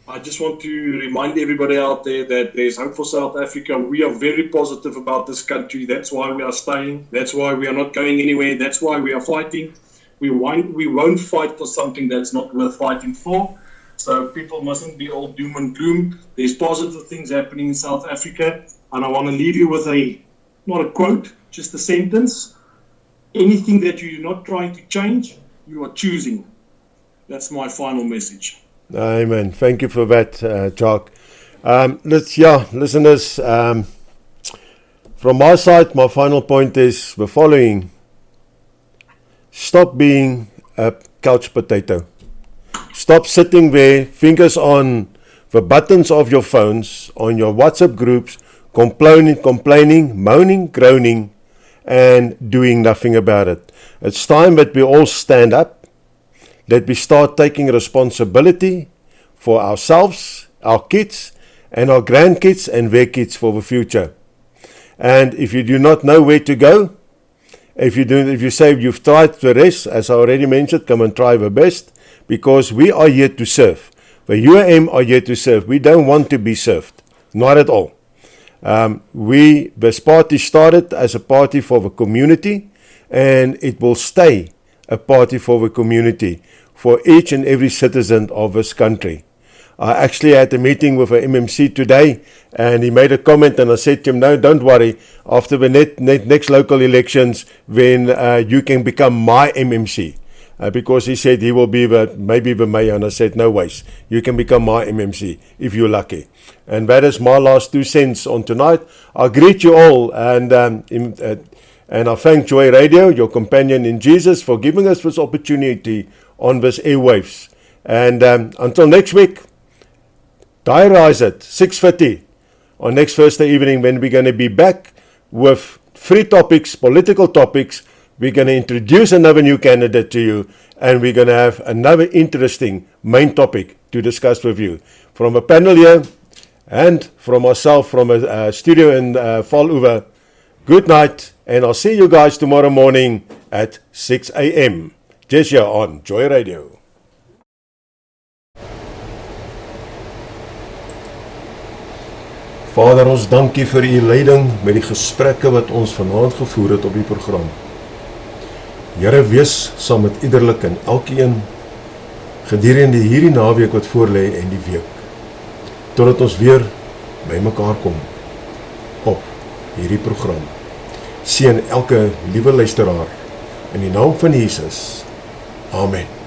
C: I just want to remind everybody out there that there's hope for South Africa. We are very positive about this country. That's why we are staying. That's why we are not going anywhere. That's why we are fighting. We won't fight for something that's not worth fighting for. So people mustn't be all doom and gloom. There's positive things happening in South Africa. And I want to leave you with not a quote, just a sentence. Anything that you're not trying to change, you are choosing. That's my final message.
A: Amen. Thank you for that, Jacques. Listeners, from my side, my final point is the following. Stop being a couch potato. Stop sitting there, fingers on the buttons of your phones, on your WhatsApp groups, complaining, moaning, groaning, and doing nothing about it. It's time that we all stand up, that we start taking responsibility for ourselves, our kids, and our grandkids and their kids for the future. And if you do not know where to go, if you say you've tried the rest, as I already mentioned, come and try the best, because we are here to serve. The UIM are here to serve. We don't want to be served. Not at all. This party started as a party for the community, and it will stay a party for the community, for each and every citizen of this country. I actually had a meeting with an MMC today, and he made a comment, and I said to him, no, don't worry, after the next local elections, then you can become my MMC. Because he said he will be maybe the mayor, and I said, no ways, you can become my MMC if you're lucky. And that is my last 2 cents on tonight. I greet you all, and I thank Joy Radio, your companion in Jesus, for giving us this opportunity on this airwaves. And until next week, diarize it, 6:30 on next Thursday evening, when we're going to be back with 3 topics, political topics, we're going to introduce another new candidate to you, and we're going to have another interesting main topic to discuss with you. From a panel here, and from myself, from a studio in Vaaloewe, good night, and I'll see you guys tomorrow morning at 6 a.m. Just here on Joy Radio. Vader, ons dankie vir u leiding met die gesprekke wat ons vanaand gevoer het op die program. Here, wees saam met iederlik en elkeen gedurende hierdie naweek wat voorlê en die week, totdat ons weer by mekaar kom op hierdie program. Seën elke liewe luisteraar in die naam van Jesus. Amen.